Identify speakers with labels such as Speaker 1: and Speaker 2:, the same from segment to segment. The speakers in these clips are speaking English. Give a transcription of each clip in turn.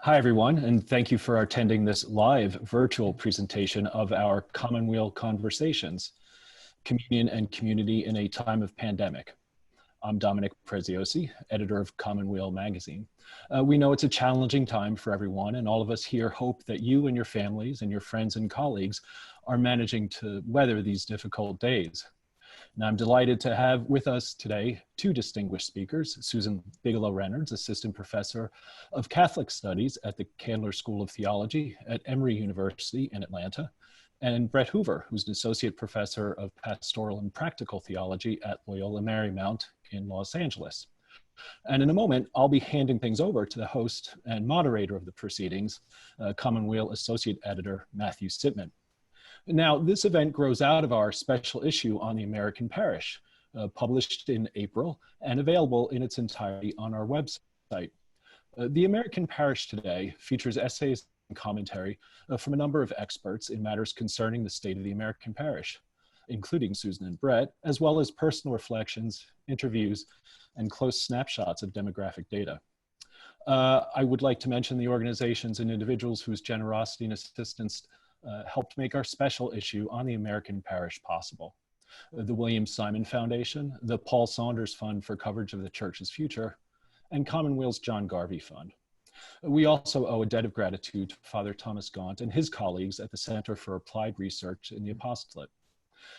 Speaker 1: Hi, everyone, and thank you for attending this live virtual presentation of our Commonweal Conversations, Communion and Community in a Time of Pandemic. I'm Dominic Preziosi, editor of Commonweal magazine. We know it's a challenging time for everyone, and all of us here hope that you and your families and your friends and colleagues are managing to weather these difficult days. Now, I'm delighted to have with us today two distinguished speakers, Susan Bigelow Reynolds, Assistant Professor of Catholic Studies at the Candler School of Theology at Emory University in Atlanta, and Brett Hoover, who's an Associate Professor of Pastoral and Practical Theology at Loyola Marymount in Los Angeles. And in a moment, I'll be handing things over to the host and moderator of the proceedings, Commonweal Associate Editor Matthew Sitman. Now, this event grows out of our special issue on the American Parish, published in April and available in its entirety on our website. The American Parish Today features essays and commentary from a number of experts in matters concerning the state of the American parish, including Susan and Brett, as well as personal reflections, interviews, and close snapshots of demographic data. I would like to mention the organizations and individuals whose generosity and assistance helped make our special issue on the American Parish possible. The William Simon Foundation, the Paul Saunders Fund for coverage of the Church's future, and Commonweal's John Garvey Fund. We also owe a debt of gratitude to Father Thomas Gaunt and his colleagues at the Center for Applied Research in the Apostolate.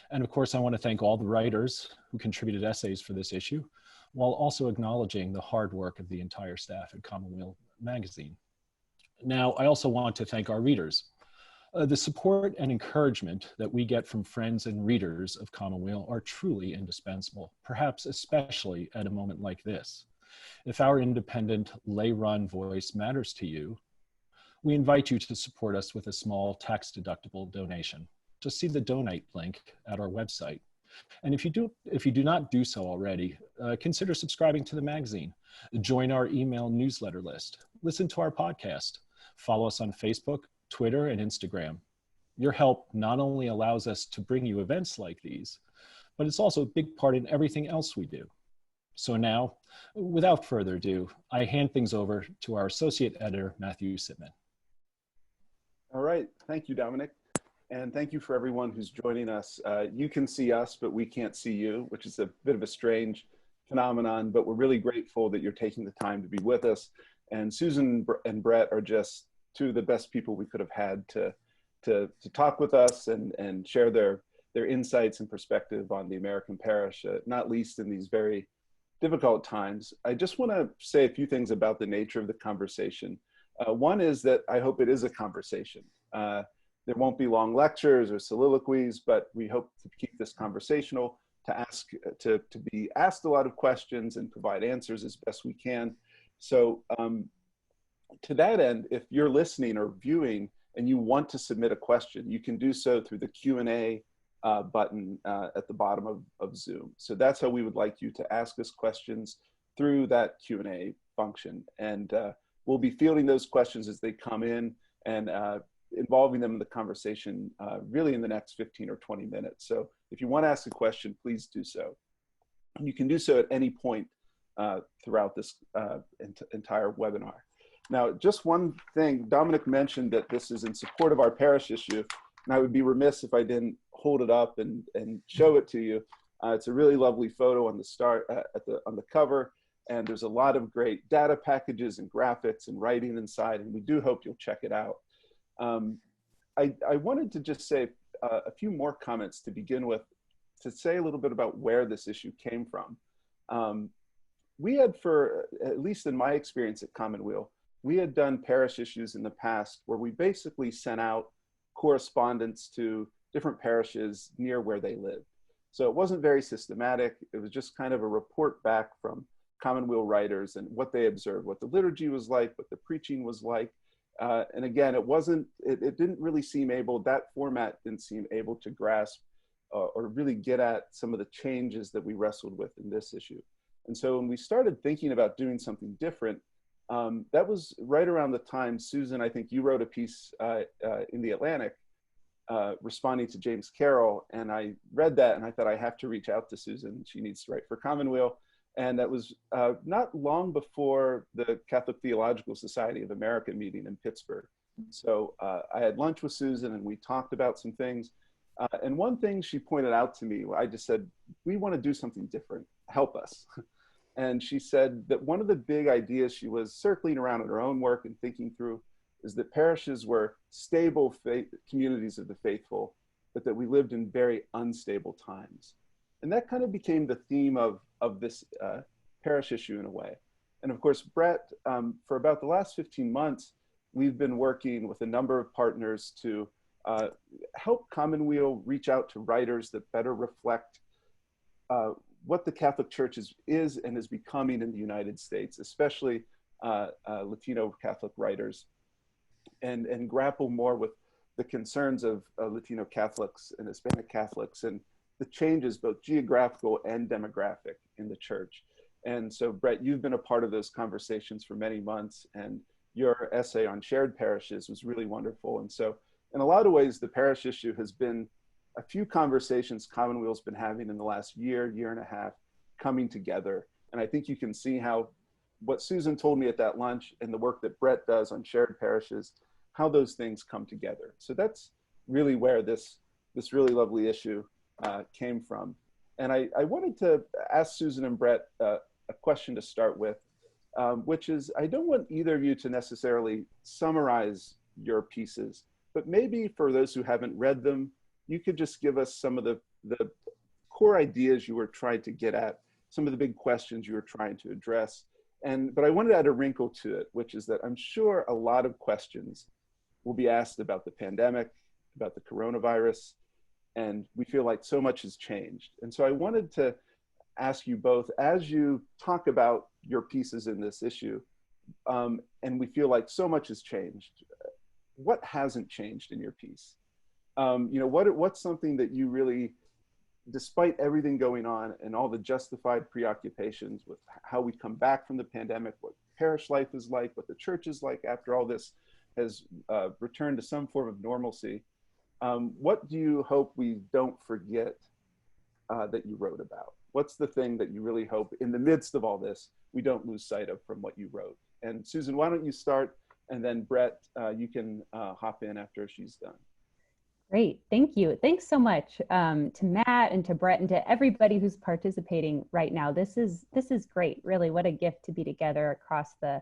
Speaker 1: And of course, I want to thank all the writers who contributed essays for this issue, while also acknowledging the hard work of the entire staff at Commonweal magazine. Now, I also want to thank our readers. The support and encouragement that we get from friends and readers of Commonweal are truly indispensable, perhaps especially at a moment like this. If our independent, lay-run voice matters to you, we invite you to support us with a small tax-deductible donation. Just see the donate link at our website. And if you do not do so already, consider subscribing to the magazine, join our email newsletter list, listen to our podcast, follow us on Facebook, Twitter, and Instagram. Your help not only allows us to bring you events like these, but it's also a big part in everything else we do. So now, without further ado, I hand things over to our Associate Editor, Matthew Sitman.
Speaker 2: All right, thank you, Dominic. And thank you for everyone who's joining us. You can see us, but we can't see you, which is a bit of a strange phenomenon, but we're really grateful that you're taking the time to be with us. And Susan and Brett are just two of the best people we could have had to talk with us and share their insights and perspective on the American parish, not least in these very difficult times. I just want to say a few things about the nature of the conversation. One is that I hope it is a conversation. There won't be long lectures or soliloquies, but we hope to keep this conversational, to be asked a lot of questions and provide answers as best we can. So to that end, if you're listening or viewing and you want to submit a question, you can do so through the Q&A button at the bottom of Zoom. So that's how we would like you to ask us questions, through that Q&A function. And we'll be fielding those questions as they come in and involving them in the conversation really in the next 15 or 20 minutes. So if you want to ask a question, please do so. You can do so at any point throughout this entire webinar. Now, just one thing, Dominic mentioned that this is in support of our parish issue, and I would be remiss if I didn't hold it up and show it to you. It's a really lovely photo on the on the cover, and there's a lot of great data packages and graphics and writing inside, and we do hope you'll check it out. I wanted to just say a few more comments to begin with, to say a little bit about where this issue came from. We had, for at least in my experience at Commonweal, we had done parish issues in the past where we basically sent out correspondence to different parishes near where they lived. So it wasn't very systematic. It was just kind of a report back from Commonweal writers and what they observed, what the liturgy was like, what the preaching was like. And again, it didn't really seem able, that format didn't seem able to grasp or really get at some of the changes that we wrestled with in this issue. And so when we started thinking about doing something different, that was right around the time, Susan, I think you wrote a piece in the Atlantic responding to James Carroll, and I read that and I thought I have to reach out to Susan. She needs to write for Commonweal. And that was not long before the Catholic Theological Society of America meeting in Pittsburgh. So I had lunch with Susan and we talked about some things. And one thing she pointed out to me, I just said, we want to do something different, help us. And she said that one of the big ideas she was circling around in her own work and thinking through is that parishes were stable communities of the faithful, but that we lived in very unstable times. And that kind of became the theme of this parish issue in a way. And of course, Brett, for about the last 15 months, we've been working with a number of partners to help Commonweal reach out to writers that better reflect what the Catholic Church is and is becoming in the United States, especially Latino Catholic writers, and grapple more with the concerns of Latino Catholics and Hispanic Catholics and the changes, both geographical and demographic, in the church. And so, Brett, you've been a part of those conversations for many months, and your essay on shared parishes was really wonderful. And so, in a lot of ways, the parish issue has been a few conversations Commonweal's been having in the last year and a half coming together. And I think you can see how what Susan told me at that lunch and the work that Brett does on shared parishes, how those things come together. So that's really where this really lovely issue came from. And I wanted to ask Susan and Brett a question to start with, which is, I don't want either of you to necessarily summarize your pieces, but maybe for those who haven't read them, you could just give us some of the core ideas you were trying to get at, some of the big questions you were trying to address. But I wanted to add a wrinkle to it, which is that I'm sure a lot of questions will be asked about the pandemic, about the coronavirus, and we feel like so much has changed. And so I wanted to ask you both, as you talk about your pieces in this issue, and we feel like so much has changed, what hasn't changed in your piece? What's something that you really, despite everything going on and all the justified preoccupations with how we come back from the pandemic, what parish life is like, what the church is like after all this has returned to some form of normalcy, what do you hope we don't forget that you wrote about? What's the thing that you really hope in the midst of all this, we don't lose sight of from what you wrote? And Susan, why don't you start? And then Brett, you can hop in after she's done.
Speaker 3: Great, thank you. Thanks so much to Matt and to Brett and to everybody who's participating right now. This is great, really. What a gift to be together across the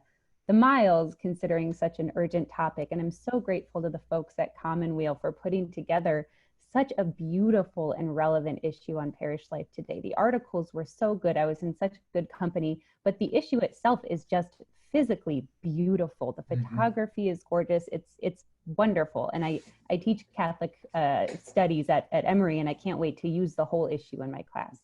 Speaker 3: miles, considering such an urgent topic. And I'm so grateful to the folks at Commonweal for putting together such a beautiful and relevant issue on parish life today. The articles were so good. I was in such good company, but the issue itself is just physically beautiful. The photography is gorgeous. It's wonderful. And I teach Catholic studies at Emory, and I can't wait to use the whole issue in my class.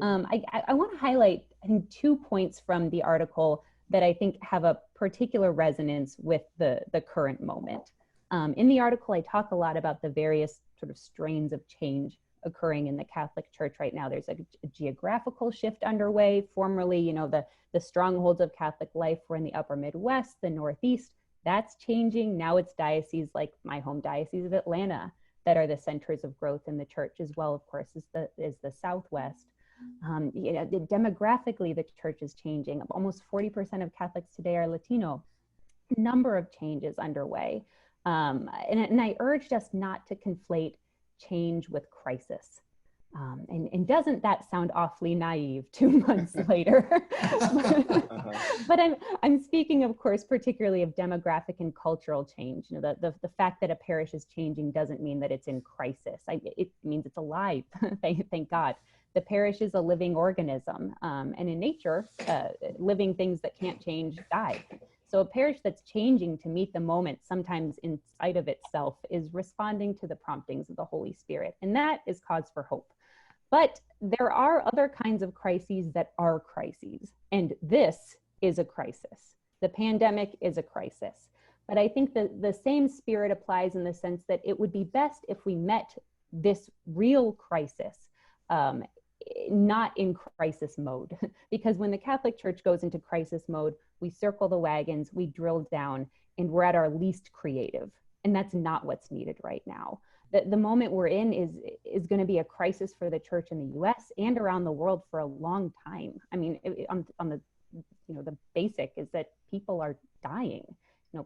Speaker 3: I want to highlight, I think, 2 points from the article that I think have a particular resonance with the current moment. In the article, I talk a lot about the various sort of strains of change occurring in the Catholic Church right now. There's a geographical shift underway. Formerly, the strongholds of Catholic life were in the upper Midwest, the Northeast. That's changing. Now it's dioceses like my home diocese of Atlanta that are the centers of growth in the church, as well, of course, is the Southwest. Demographically, the church is changing. Almost 40% of Catholics today are Latino. A number of changes underway. And I urged us not to conflate change with crisis. And doesn't that sound awfully naive 2 months later? But I'm speaking, of course, particularly of demographic and cultural change. The fact that a parish is changing doesn't mean that it's in crisis. It means it's alive, thank God. The parish is a living organism, and in nature, living things that can't change die. So a parish that's changing to meet the moment, sometimes in spite of itself, is responding to the promptings of the Holy Spirit. And that is cause for hope. But there are other kinds of crises that are crises. And this is a crisis. The pandemic is a crisis. But I think that the same spirit applies in the sense that it would be best if we met this real crisis not in crisis mode. Because when the Catholic Church goes into crisis mode, we circle the wagons, we drill down, and we're at our least creative. And that's not what's needed right now. the moment we're in is going to be a crisis for the church in the US and around the world for a long time. I mean, on the, the basic is that people are dying.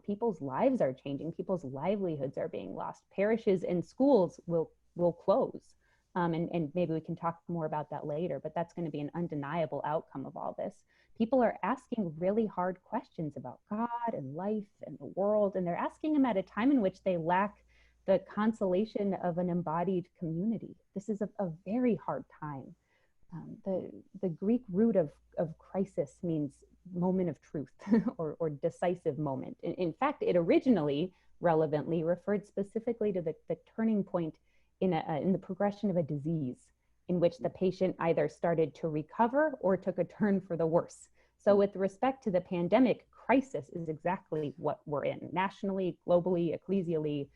Speaker 3: People's lives are changing. People's livelihoods are being lost. Parishes and schools will close. And maybe we can talk more about that later, but that's going to be an undeniable outcome of all this. People are asking really hard questions about God and life and the world, and they're asking them at a time in which they lack the consolation of an embodied community. This is a very hard time. The Greek root of crisis means moment of truth or decisive moment. In fact, it originally, relevantly, referred specifically to the turning point in the progression of a disease in which the patient either started to recover or took a turn for the worse. So with respect to the pandemic, crisis is exactly what we're in, nationally, globally, ecclesially,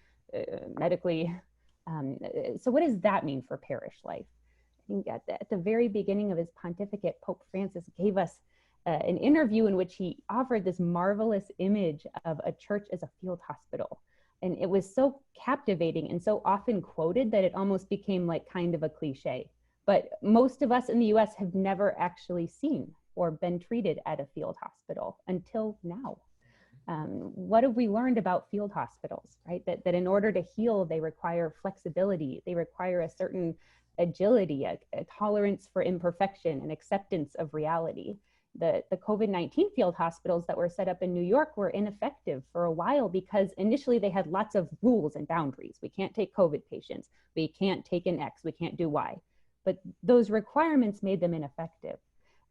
Speaker 3: medically. So what does that mean for parish life? I think at the very beginning of his pontificate, Pope Francis gave us an interview in which he offered this marvelous image of a church as a field hospital. And it was so captivating and so often quoted that it almost became like kind of a cliche. But most of us in the US have never actually seen or been treated at a field hospital until now. What have we learned about field hospitals, right? That in order to heal, they require flexibility, they require a certain agility, a tolerance for imperfection, and acceptance of reality. The COVID-19 field hospitals that were set up in New York were ineffective for a while because initially they had lots of rules and boundaries. We can't take COVID patients, we can't take an X, we can't do Y. But those requirements made them ineffective.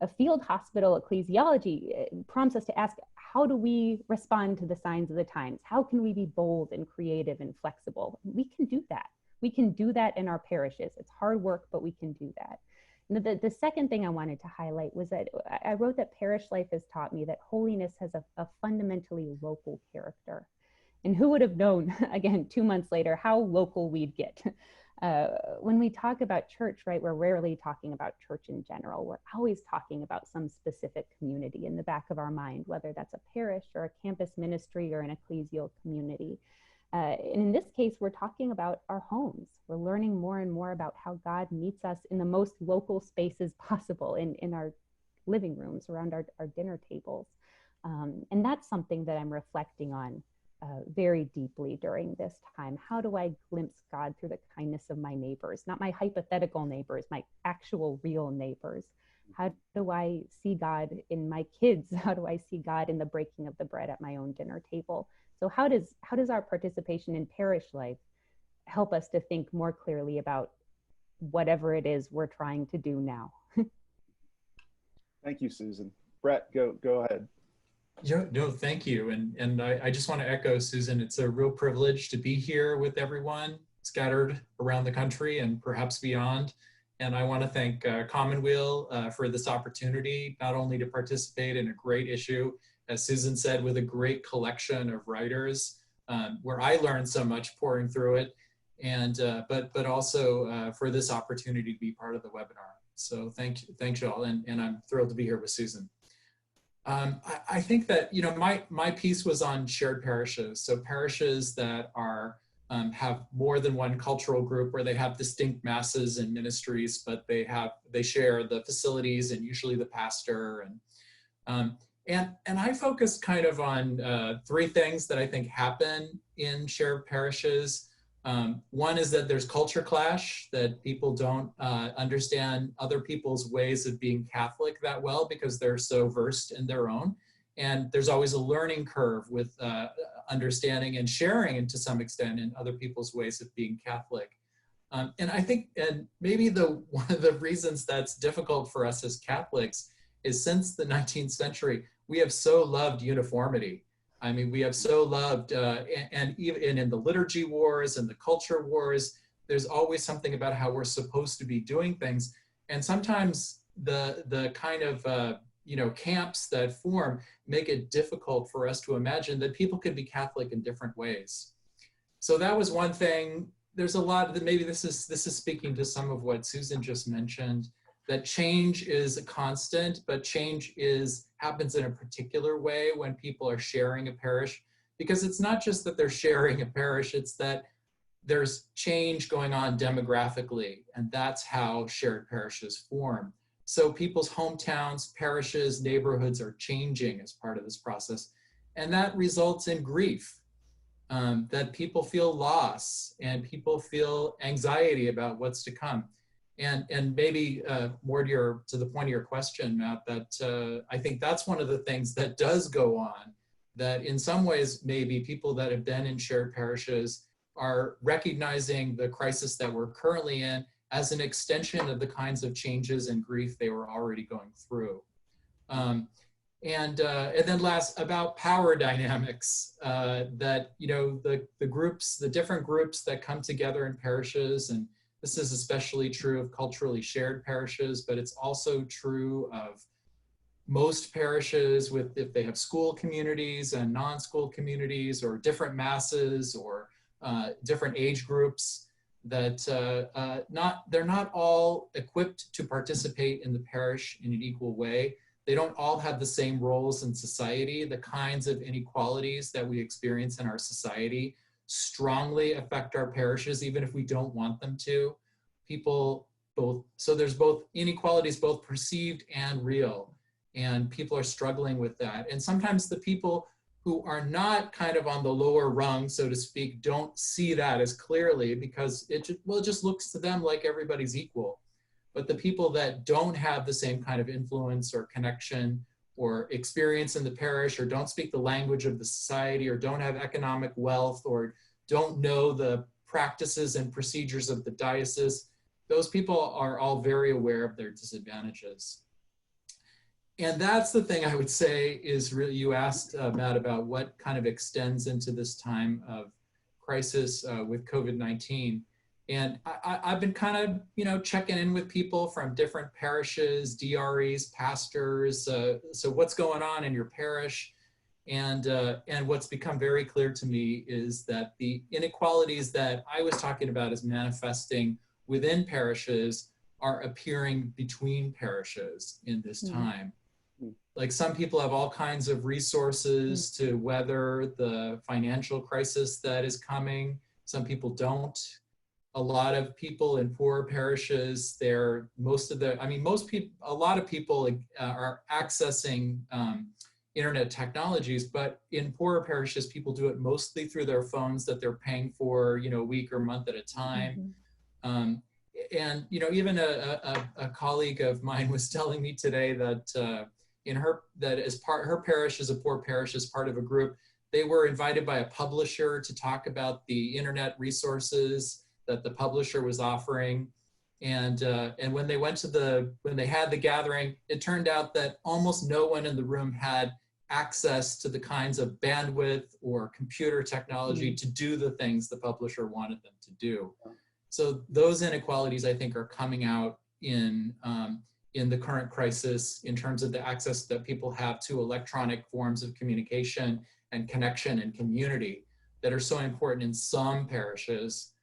Speaker 3: A field hospital ecclesiology prompts us to ask, how do we respond to the signs of the times? How can we be bold and creative and flexible? We can do that. We can do that in our parishes. It's hard work, but we can do that. And the second thing I wanted to highlight was that I wrote that parish life has taught me that holiness has a fundamentally local character. And who would have known, again, 2 months later, how local we'd get. When we talk about church, right, we're rarely talking about church in general. We're always talking about some specific community in the back of our mind, whether that's a parish or a campus ministry or an ecclesial community. And in this case, we're talking about our homes. We're learning more and more about how God meets us in the most local spaces possible, in our living rooms, around our dinner tables. And that's something that I'm reflecting on very deeply during this time. How do I glimpse God through the kindness of my neighbors, not my hypothetical neighbors, my actual real neighbors? How do I see God in my kids? How do I see God in the breaking of the bread at my own dinner table? So how does our participation in parish life help us to think more clearly about whatever it is we're trying to do now?
Speaker 2: Thank you, Susan. Brett, go ahead.
Speaker 4: No, thank you. And I just want to echo Susan. It's a real privilege to be here with everyone scattered around the country and perhaps beyond. And I want to thank Commonweal for this opportunity, not only to participate in a great issue, as Susan said, with a great collection of writers, where I learned so much pouring through it, and but also for this opportunity to be part of the webinar. So thanks y'all, and I'm thrilled to be here with Susan. I think that, my piece was on shared parishes. So parishes that are have more than one cultural group, where they have distinct masses and ministries, but they share the facilities and usually the pastor. And I focused kind of on three things that I think happen in shared parishes. One is that there's culture clash, that people don't understand other people's ways of being Catholic that well because they're so versed in their own. And there's always a learning curve with understanding and sharing, and to some extent, in other people's ways of being Catholic. And I think, and maybe one of the reasons that's difficult for us as Catholics is, since the 19th century, we have so loved uniformity. I mean, we have so loved, and even in the liturgy wars and the culture wars, there's always something about how we're supposed to be doing things. And sometimes the kind of, camps that form make it difficult for us to imagine that people can be Catholic in different ways. So that was one thing. There's a lot of, maybe this is speaking to some of what Susan just mentioned, that change is a constant, but change happens in a particular way when people are sharing a parish, because it's not just that they're sharing a parish, it's that there's change going on demographically, and that's how shared parishes form. So people's hometowns, parishes, neighborhoods are changing as part of this process. And that results in grief, that people feel loss and people feel anxiety about what's to come. And maybe more to the point of your question, Matt, that I think that's one of the things that does go on, that in some ways, maybe people that have been in shared parishes are recognizing the crisis that we're currently in as an extension of the kinds of changes and grief they were already going through. And then last, about power dynamics, that, you know, the different groups that come together in parishes, and this is especially true of culturally shared parishes, but it's also true of most parishes if they have school communities and non-school communities, or different masses, or different age groups, that they're not all equipped to participate in the parish in an equal way. They don't all have the same roles in society. The kinds of inequalities that we experience in our society strongly affect our parishes, even if we don't want them to. So there's both inequalities, both perceived and real, and people are struggling with that. And sometimes the people who are not kind of on the lower rung, so to speak, don't see that as clearly, because it just looks to them like everybody's equal. But the people that don't have the same kind of influence or connection or experience in the parish, or don't speak the language of the society, or don't have economic wealth, or don't know the practices and procedures of the diocese, those people are all very aware of their disadvantages. And that's the thing I would say is really, you asked, Matt, about what kind of extends into this time of crisis with COVID-19. And I've been kind of, you know, checking in with people from different parishes, DREs, pastors. So what's going on in your parish? And what's become very clear to me is that the inequalities that I was talking about as manifesting within parishes are appearing between parishes in this time. Like, some people have all kinds of resources to weather the financial crisis that is coming. Some people don't. A lot of people in poor parishes, a lot of people are accessing internet technologies, but in poorer parishes, people do it mostly through their phones that they're paying for, you know, a week or month at a time. And, you know, even a colleague of mine was telling me today that her parish is a poor parish, as part of a group. They were invited by a publisher to talk about the internet resources that the publisher was offering. And when they had the gathering, it turned out that almost no one in the room had access to the kinds of bandwidth or computer technology to do the things the publisher wanted them to do. So those inequalities, I think, are coming out in the current crisis, in terms of the access that people have to electronic forms of communication and connection and community that are so important in some parishes.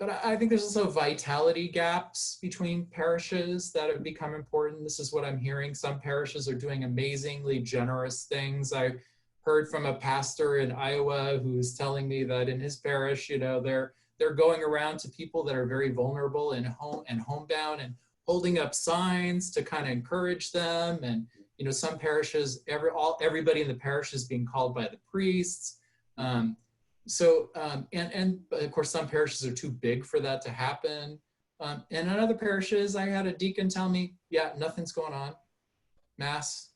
Speaker 4: But I think there's also vitality gaps between parishes that have become important. This is what I'm hearing. Some parishes are doing amazingly generous things. I heard from a pastor in Iowa who's telling me that in his parish, you know, they're going around to people that are very vulnerable and homebound, and holding up signs to kind of encourage them. And, you know, some parishes, everybody in the parish is being called by the priests. And of course, some parishes are too big for that to happen. And in other parishes, I had a deacon tell me, yeah, nothing's going on. Mass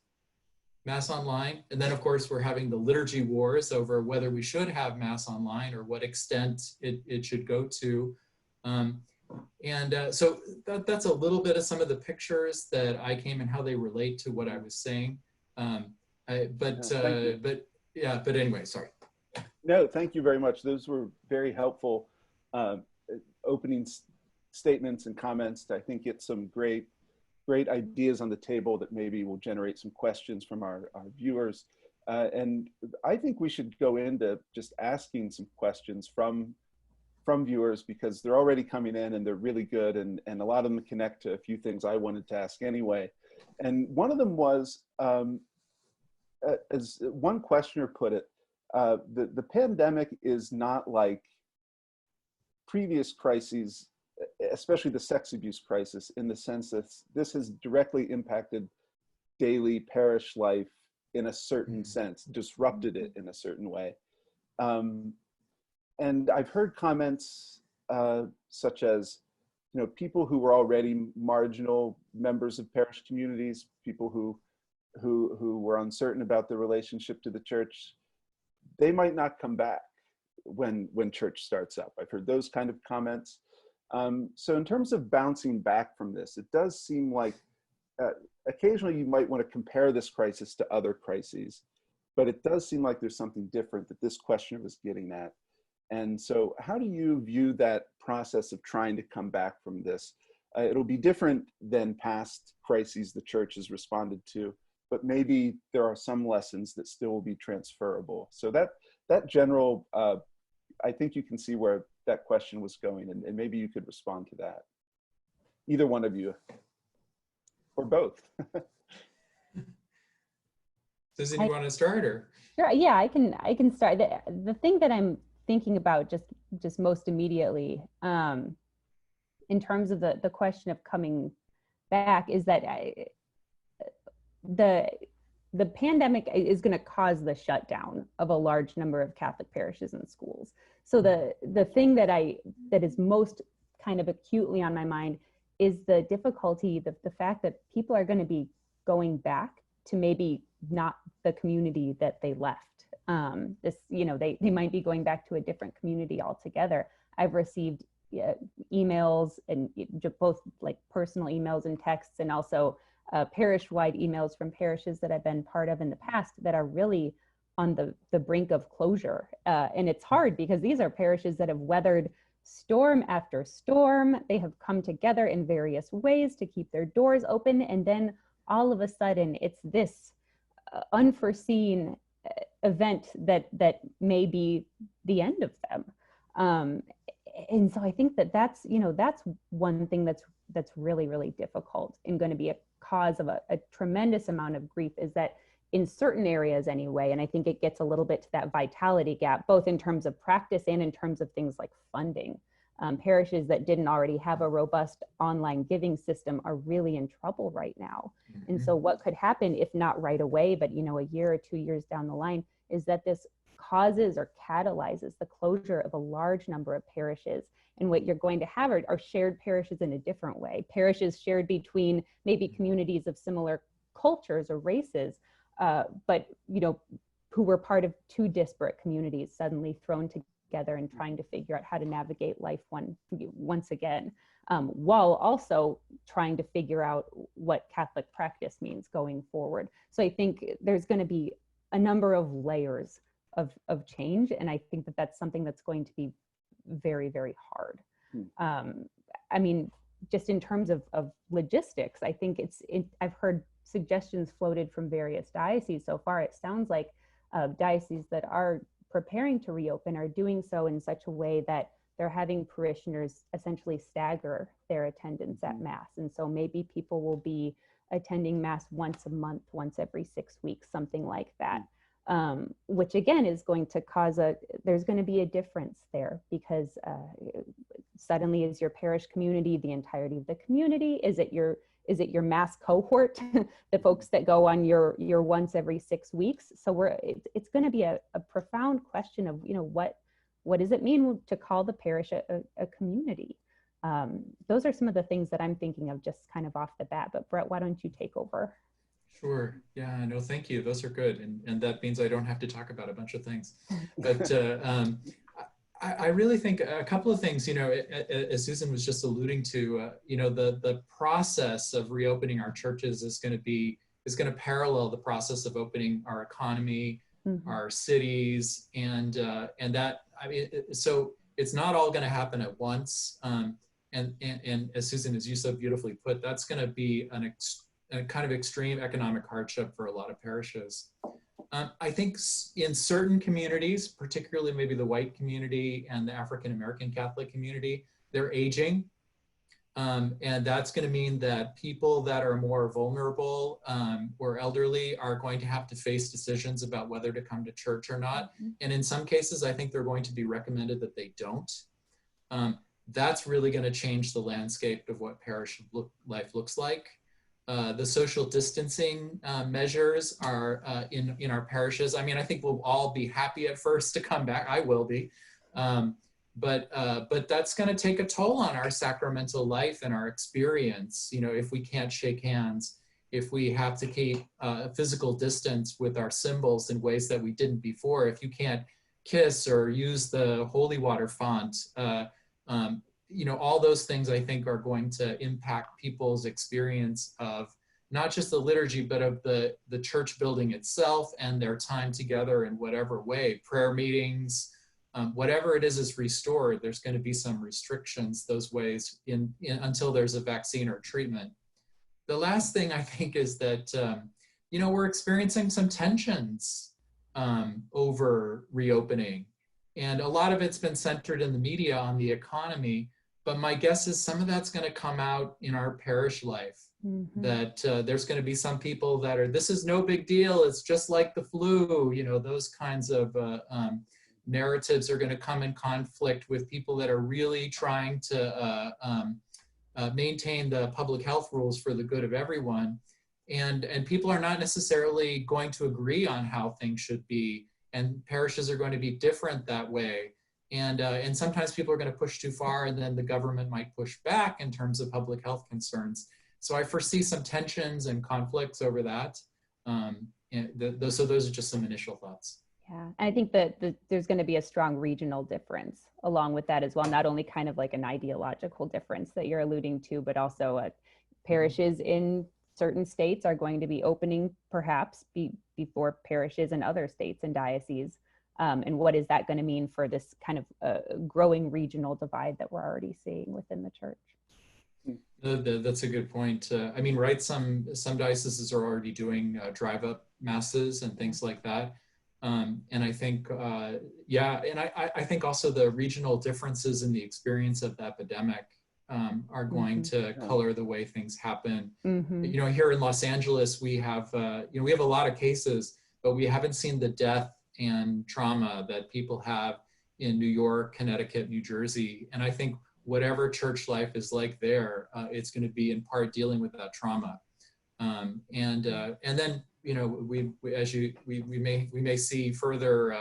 Speaker 4: online. And then, of course, we're having the liturgy wars over whether we should have Mass online or what extent it should go to. So that's a little bit of some of the pictures that I came and how they relate to what I was saying. But anyway, sorry.
Speaker 2: No, thank you very much. Those were very helpful opening statements and comments to, I think, get some great ideas on the table that maybe will generate some questions from our viewers. And I think we should go into just asking some questions from viewers, because they're already coming in and they're really good, and a lot of them connect to a few things I wanted to ask anyway. And one of them was, as one questioner put it, the pandemic is not like previous crises, especially the sex abuse crisis, in the sense that this has directly impacted daily parish life in a certain sense, disrupted it in a certain way. And I've heard comments such as, you know, people who were already marginal members of parish communities, people who were uncertain about their relationship to the church, they might not come back when church starts up. I've heard those kind of comments. So in terms of bouncing back from this, it does seem like occasionally you might want to compare this crisis to other crises, but it does seem like there's something different that this questioner was getting at. And so how do you view that process of trying to come back from this? It'll be different than past crises the church has responded to, but maybe there are some lessons that still will be transferable. So that general, I think you can see where that question was going, and maybe you could respond to that. Either one of you, or both.
Speaker 4: Susan, you want to start, or?
Speaker 3: Sure, yeah, I can start. The thing that I'm thinking about just most immediately in terms of the question of coming back is that the pandemic is going to cause the shutdown of a large number of Catholic parishes and schools. So the thing that is most kind of acutely on my mind is the difficulty, the fact that people are going to be going back to maybe not the community that they left. They might be going back to a different community altogether. I've received emails, and both like personal emails and texts, and also parish-wide emails from parishes that I've been part of in the past that are really on the brink of closure. And it's hard because these are parishes that have weathered storm after storm. They have come together in various ways to keep their doors open, and then all of a sudden it's this unforeseen event that may be the end of them. And so I think that's one thing that's really, really difficult and going to be a cause of a tremendous amount of grief, is that in certain areas anyway, and I think it gets a little bit to that vitality gap, both in terms of practice and in terms of things like funding. Parishes that didn't already have a robust online giving system are really in trouble right now. Mm-hmm. And so what could happen, if not right away, but a year or 2 years down the line, is that this causes or catalyzes the closure of a large number of parishes. And what you're going to have are shared parishes in a different way. Parishes shared between maybe communities of similar cultures or races, but who were part of two disparate communities suddenly thrown together and trying to figure out how to navigate life once again, while also trying to figure out what Catholic practice means going forward. So I think there's going to be a number of layers of change, and I think that's something that's going to be very, very hard. I mean, just in terms of logistics, I think I've heard suggestions floated from various dioceses so far. It sounds like dioceses that are preparing to reopen are doing so in such a way that they're having parishioners essentially stagger their attendance at Mass. And so maybe people will be attending Mass once a month, once every 6 weeks, something like that. Which again is going to cause there's going to be a difference there, because suddenly is your parish community the entirety of the community? Is it your Mass cohort, the folks that go on your once every 6 weeks? So it's going to be a profound question of what does it mean to call the parish a community? Those are some of the things that I'm thinking of just kind of off the bat. But Brett, why don't you take over?
Speaker 4: Sure. Yeah, no, thank you. Those are good. And that means I don't have to talk about a bunch of things. But I really think a couple of things, as Susan was just alluding to, the process of reopening our churches is going to parallel the process of opening our economy, our cities, and that, so it's not all going to happen at once. And as Susan, as you so beautifully put, that's going to be a kind of extreme economic hardship for a lot of parishes. I think in certain communities, particularly maybe the white community and the African-American Catholic community, they're aging. And that's going to mean that people that are more vulnerable or elderly are going to have to face decisions about whether to come to church or not. And in some cases, I think they're going to be recommended that they don't. that's really going to change the landscape of what parish life looks like. The social distancing measures are in our parishes. I mean, I think we'll all be happy at first to come back. I will be. But that's going to take a toll on our sacramental life and our experience. You know, if we can't shake hands, if we have to keep physical distance with our symbols in ways that we didn't before, if you can't kiss or use the holy water font, you know, all those things I think are going to impact people's experience of not just the liturgy, but of the church building itself and their time together in whatever way, prayer meetings, whatever it is restored. There's going to be some restrictions those ways until there's a vaccine or treatment. The last thing I think is that, you know, we're experiencing some tensions over reopening. And a lot of it's been centered in the media on the economy, but my guess is some of that's going to come out in our parish life. Mm-hmm. That there's going to be some people that are, this is no big deal, it's just like the flu, you know, those kinds of narratives are going to come in conflict with people that are really trying to maintain the public health rules for the good of everyone. And people are not necessarily going to agree on how things should be, and parishes are going to be different that way. And sometimes people are going to push too far, and then the government might push back in terms of public health concerns. So I foresee some tensions and conflicts over that. So those are just some initial thoughts.
Speaker 3: Yeah, and I think that there's going to be a strong regional difference along with that as well. Not only kind of like an ideological difference that you're alluding to, but also parishes in certain states are going to be opening perhaps before parishes in other states and dioceses. And what is that going to mean for this kind of growing regional divide that we're already seeing within the church?
Speaker 4: That's a good point. I mean, right, some dioceses are already doing drive-up masses and things like that. And I think, yeah, and I think also the regional differences in the experience of the epidemic are going to color the way things happen. You know, here in Los Angeles, we have, you know, we have a lot of cases, but we haven't seen the death and trauma that people have in New York, Connecticut, New Jersey. And I think whatever church life is like there, it's going to be in part dealing with that trauma. And then, you know, we may see further,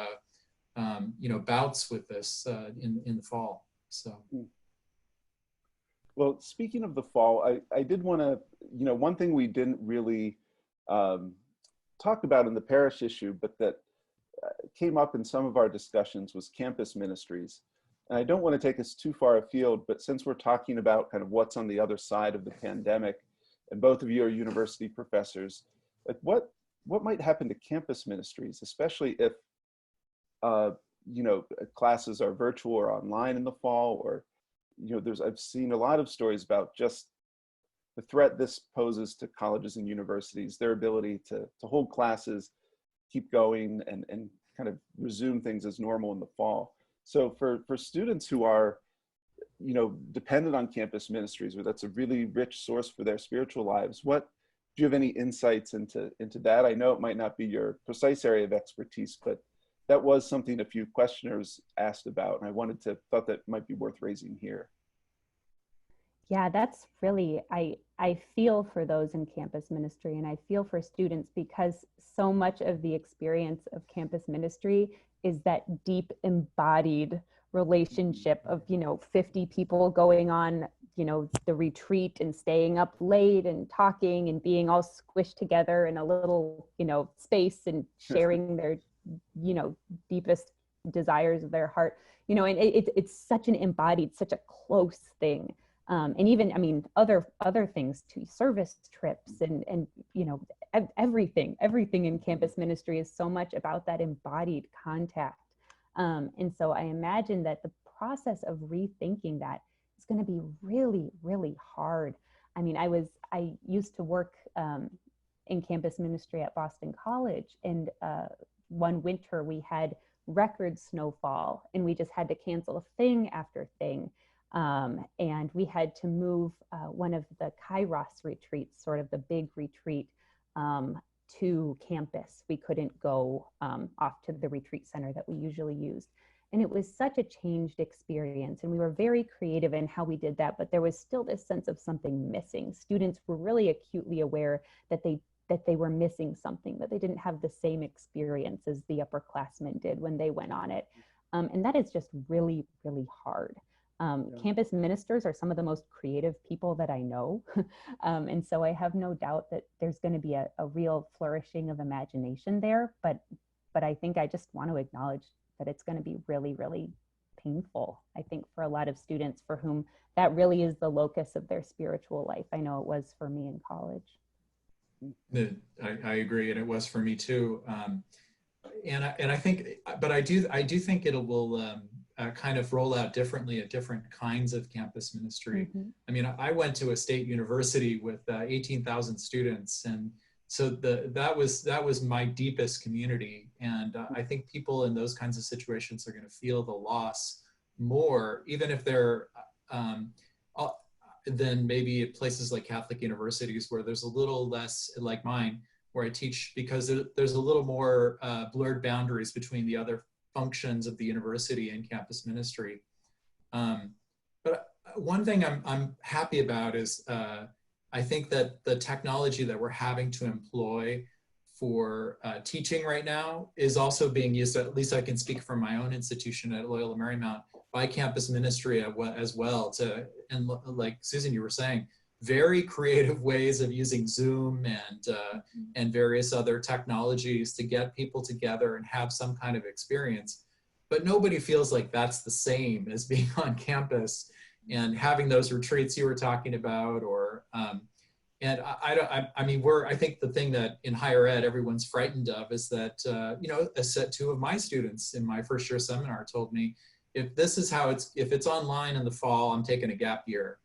Speaker 4: you know, bouts with this in the fall. So.
Speaker 2: Well, speaking of the fall, I did want to, you know, one thing we didn't really talk about in the parish issue, but that came up in some of our discussions was campus ministries. And I don't want to take us too far afield, but since we're talking about kind of what's on the other side of the pandemic, and both of you are university professors, like what might happen to campus ministries, especially if, you know, classes are virtual or online in the fall, or, you know, I've seen a lot of stories about just the threat this poses to colleges and universities, their ability to hold classes, keep going, and kind of resume things as normal in the fall. So for students who are, you know, dependent on campus ministries, where that's a really rich source for their spiritual lives, do you have any insights into that? I know it might not be your precise area of expertise, but that was something a few questioners asked about, and I thought that might be worth raising here.
Speaker 3: Yeah, that's really, I feel for those in campus ministry, and I feel for students, because so much of the experience of campus ministry is that deep embodied relationship of, you know, 50 people going on, you know, the retreat and staying up late and talking and being all squished together in a little, you know, space and sharing their, you know, deepest desires of their heart, you know, and it's such an embodied, such a close thing. And even, I mean, other things too, service trips and you know, everything in campus ministry is so much about that embodied contact. And so I imagine that the process of rethinking that is going to be really, really hard. I mean, I used to work in campus ministry at Boston College, and one winter we had record snowfall, and we just had to cancel thing after thing. And we had to move one of the Kairos retreats, sort of the big retreat, to campus. We couldn't go off to the retreat center that we usually used. And it was such a changed experience. And we were very creative in how we did that, but there was still this sense of something missing. Students were really acutely aware that they were missing something, that they didn't have the same experience as the upperclassmen did when they went on it. And that is just really, really hard. Campus ministers are some of the most creative people that I know. And so I have no doubt that there's going to be a real flourishing of imagination there. But I think I just want to acknowledge that it's going to be really, really painful, I think, for a lot of students for whom that really is the locus of their spiritual life. I know it was for me in college.
Speaker 4: I agree, and it was for me too. And I think, but I do think it will kind of roll out differently at different kinds of campus ministry. Mm-hmm. I mean, I went to a state university with 18,000 students, and so that was my deepest community. And I think people in those kinds of situations are going to feel the loss more, even if they're than maybe at places like Catholic universities, where there's a little less, like mine, where I teach, because there's a little more blurred boundaries between the other functions of the university and campus ministry. But one thing I'm happy about is I think that the technology that we're having to employ for teaching right now is also being used, at least I can speak from my own institution at Loyola Marymount, by campus ministry as well, and like Susan, you were saying, very creative ways of using Zoom and various other technologies to get people together and have some kind of experience. But nobody feels like that's the same as being on campus and having those retreats you were talking about, or and I mean, I think the thing that in higher ed everyone's frightened of is that two of my students in my first year seminar told me, if it's online in the fall, I'm taking a gap year.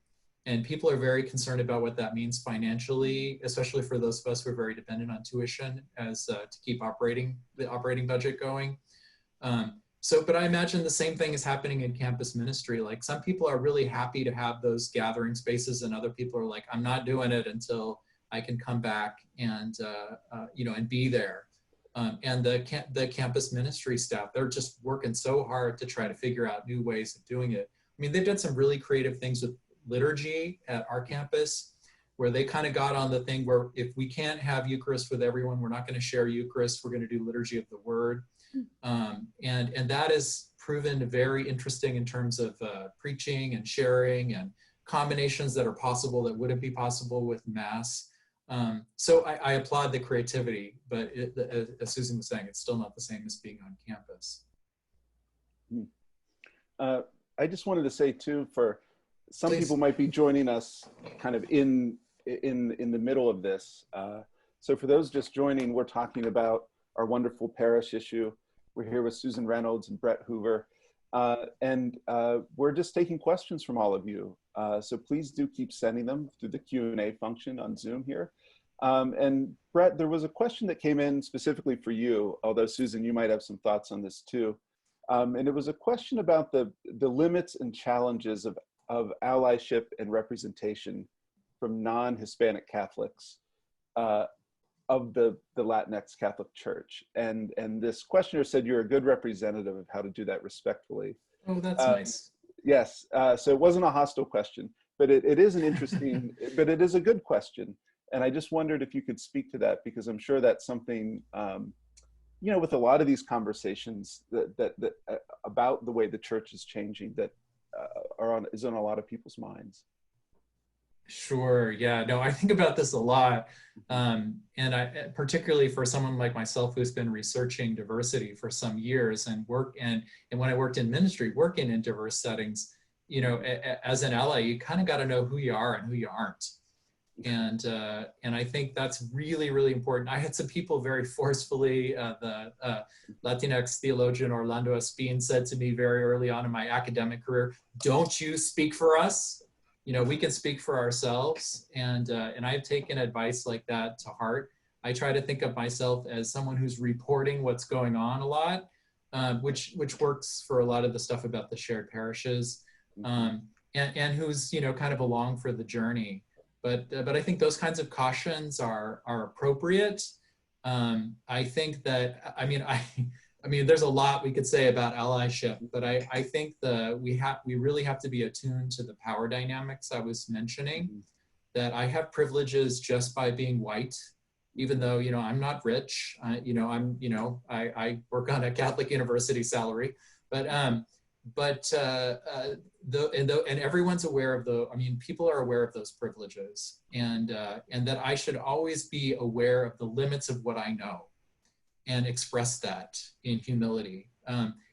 Speaker 4: And people are very concerned about what that means financially, especially for those of us who are very dependent on tuition to keep the operating budget going. But I imagine the same thing is happening in campus ministry. Like, some people are really happy to have those gathering spaces, and other people are like, I'm not doing it until I can come back and and be there. And the campus ministry staff, they're just working so hard to try to figure out new ways of doing it. I mean, they've done some really creative things with liturgy at our campus, where they kind of got on the thing where if we can't have Eucharist with everyone, we're not going to share Eucharist, we're going to do liturgy of the word. And that is proven very interesting in terms of preaching and sharing and combinations that are possible that wouldn't be possible with Mass. So I applaud the creativity, but as Susan was saying, it's still not the same as being on campus.
Speaker 2: I just wanted to say too, for some
Speaker 4: Please.
Speaker 2: People might be joining us kind of in the middle of this. So for those just joining, we're talking about our wonderful parish issue. We're here with Susan Reynolds and Brett Hoover. And we're just taking questions from all of you. So please do keep sending them through the Q&A function on Zoom here. And Brett, there was a question that came in specifically for you, although Susan, you might have some thoughts on this too. And it was a question about the limits and challenges of allyship and representation from non-Hispanic Catholics of the Latinx Catholic Church. And this questioner said you're a good representative of how to do that respectfully.
Speaker 4: Oh, that's nice.
Speaker 2: Yes, so it wasn't a hostile question, but it is an interesting, but it is a good question. And I just wondered if you could speak to that, because I'm sure that's something, with a lot of these conversations that about the way the church is changing that is on a lot of people's minds.
Speaker 3: Sure. Yeah. No, I think about this a lot. And I, particularly for someone like myself who's been researching diversity for some years and when I worked in ministry, working in diverse settings, as an ally, you kind of got to know who you are and who you aren't. And I think that's really, really important. I had some people very forcefully, the Latinx theologian Orlando Espín said to me very early on in my academic career, "Don't you speak for us. We can speak for ourselves." And I've taken advice like that to heart. I try to think of myself as someone who's reporting what's going on a lot, which works for a lot of the stuff about the shared parishes, and who's kind of along for the journey. But I think those kinds of cautions are appropriate. I think that
Speaker 4: I mean, there's a lot we could say about allyship, but I think we really have to be attuned to the power dynamics I was mentioning, that I have privileges just by being white, even though, you know, I'm not rich, you know, I work on a Catholic university salary, but everyone's aware of people are aware of those privileges, and that I should always be aware of the limits of what I know and express that in humility.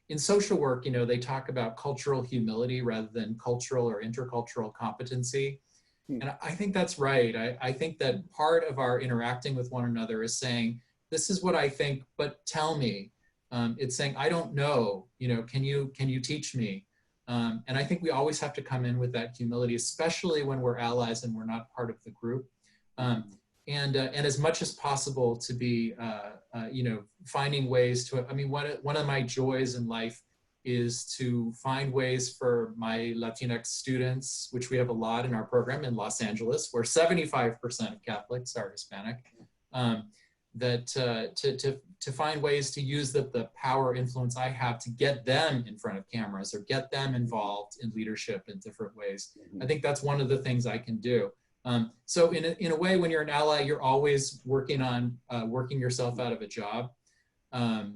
Speaker 4: In social work, you know, they talk about cultural humility rather than cultural or intercultural competency. And I think that's right. I think that part of our interacting with one another is saying, this is what I think, but tell me. It's saying, I don't know, you know, can you teach me? And I think we always have to come in with that humility, especially when we're allies and we're not part of the group. And as much as possible to be, you know, finding ways to, I mean, one of my joys in life is to find ways for my Latinx students, which we have a lot in our program in Los Angeles, where 75% of Catholics are Hispanic, to find ways to use the power influence I have to get them in front of cameras or get them involved in leadership in different ways. I think that's one of the things I can do. So in a way, when you're an ally, you're always working on working yourself out of a job. But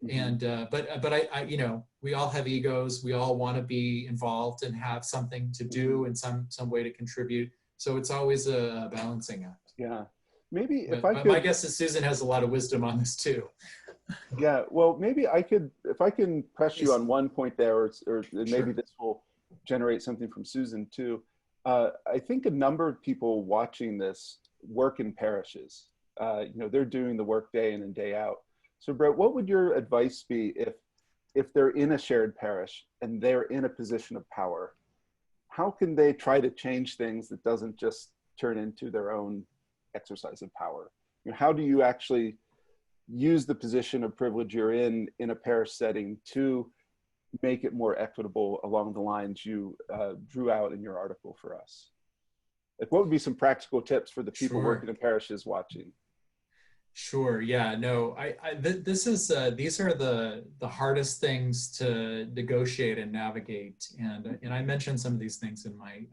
Speaker 4: I, you know, we all have egos. We all want to be involved and have something to do and some way to contribute. So it's always a balancing act.
Speaker 2: Yeah. Maybe
Speaker 4: but,
Speaker 2: if I could,
Speaker 4: my guess is Susan has a lot of wisdom on this too.
Speaker 2: Yeah, well, maybe I could, if I can press you on one point there, or maybe
Speaker 4: Sure.
Speaker 2: this will generate something from Susan too. I think a number of people watching this work in parishes. You know, they're doing the work day in and day out. So Brett, what would your advice be if they're in a shared parish and they're in a position of power? How can they try to change things that doesn't just turn into their own exercise of power? You know, how do you actually use the position of privilege you're in a parish setting to make it more equitable along the lines you drew out in your article for us? Like, what would be some practical tips for the people
Speaker 4: Sure.
Speaker 2: working in parishes watching?
Speaker 4: Sure. Yeah. No. These are the hardest things to negotiate and navigate, and I mentioned some of these things in my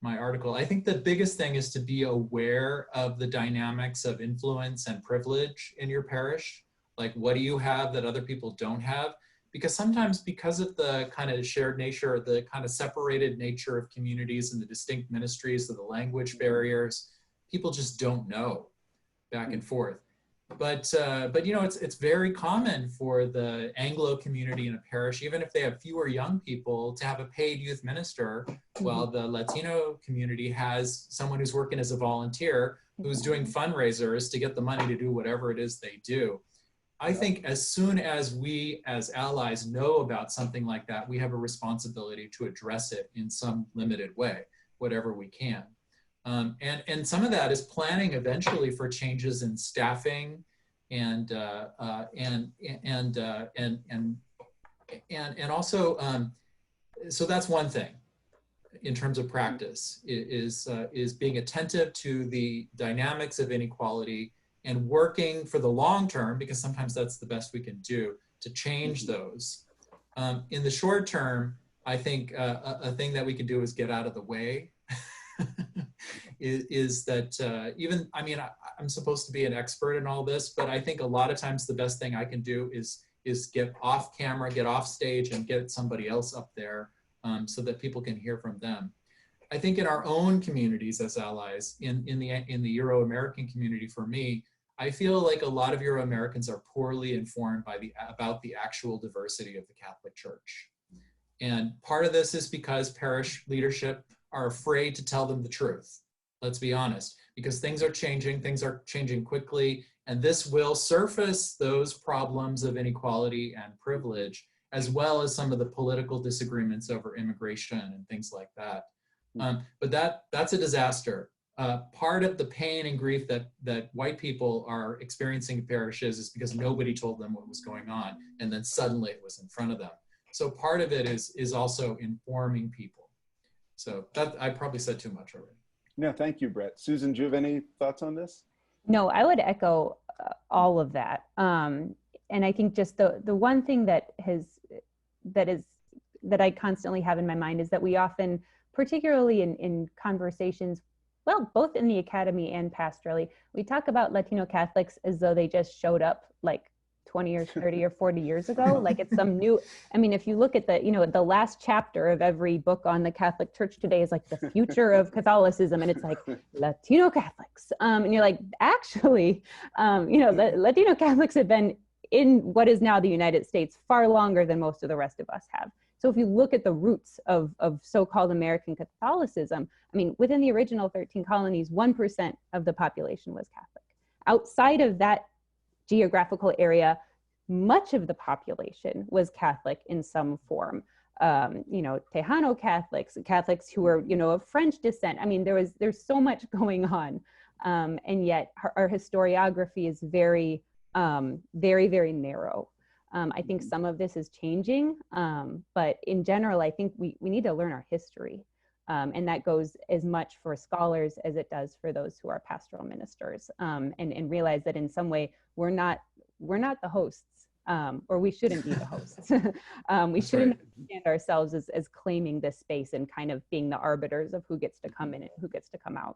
Speaker 4: my article. I think the biggest thing is to be aware of the dynamics of influence and privilege in your parish. Like, what do you have that other people don't have? Because sometimes, because of the kind of shared nature, or the kind of separated nature of communities and the distinct ministries, of the language barriers, people just don't know back and forth. But you know, it's very common for the Anglo community in a parish, even if they have fewer young people, to have a paid youth minister, while the Latino community has someone who's working as a volunteer, who's doing fundraisers to get the money to do whatever it is they do. I think as soon as we as allies know about something like that, we have a responsibility to address it in some limited way, whatever we can. And some of that is planning eventually for changes in staffing and also, so that's one thing in terms of practice, is being attentive to the dynamics of inequality and working for the long term, because sometimes that's the best we can do to change those. In the short term, I think a thing that we can do is get out of the way. is that even, I mean, I'm supposed to be an expert in all this, but I think a lot of times the best thing I can do is get off camera, get off stage, and get somebody else up there so that people can hear from them. I think in our own communities as allies, in the Euro-American community, for me, I feel like a lot of Euro-Americans are poorly informed about the actual diversity of the Catholic Church. And part of this is because parish leadership are afraid to tell them the truth. Let's be honest, because things are changing quickly, and this will surface those problems of inequality and privilege, as well as some of the political disagreements over immigration and things like that. But that's a disaster. Part of the pain and grief that white people are experiencing in parishes is because nobody told them what was going on, and then suddenly it was in front of them. So part of it is also informing people. So that, I probably said too much already.
Speaker 2: No, thank you, Brett. Susan, do you have any thoughts on this?
Speaker 3: No, I would echo all of that. I think just the one thing that I constantly have in my mind is that we often, particularly in conversations, well, both in the academy and pastorally, we talk about Latino Catholics as though they just showed up like 20 or 30 or 40 years ago, like it's some new, I mean, if you look at the last chapter of every book on the Catholic Church today is like the future of Catholicism, and it's like Latino Catholics. And you're like, actually, Latino Catholics have been in what is now the United States far longer than most of the rest of us have. So if you look at the roots of so-called American Catholicism, I mean, within the original 13 colonies, 1% of the population was Catholic. Outside of that geographical area, much of the population was Catholic in some form. Tejano Catholics who were, of French descent. I mean, there's so much going on. And yet our historiography is very, very, very narrow. I think some of this is changing, but in general, I think we need to learn our history. And that goes as much for scholars as it does for those who are pastoral ministers, and realize that in some way we're not the hosts, or we shouldn't be the hosts. We shouldn't understand ourselves as claiming this space and kind of being the arbiters of who gets to come in and who gets to come out.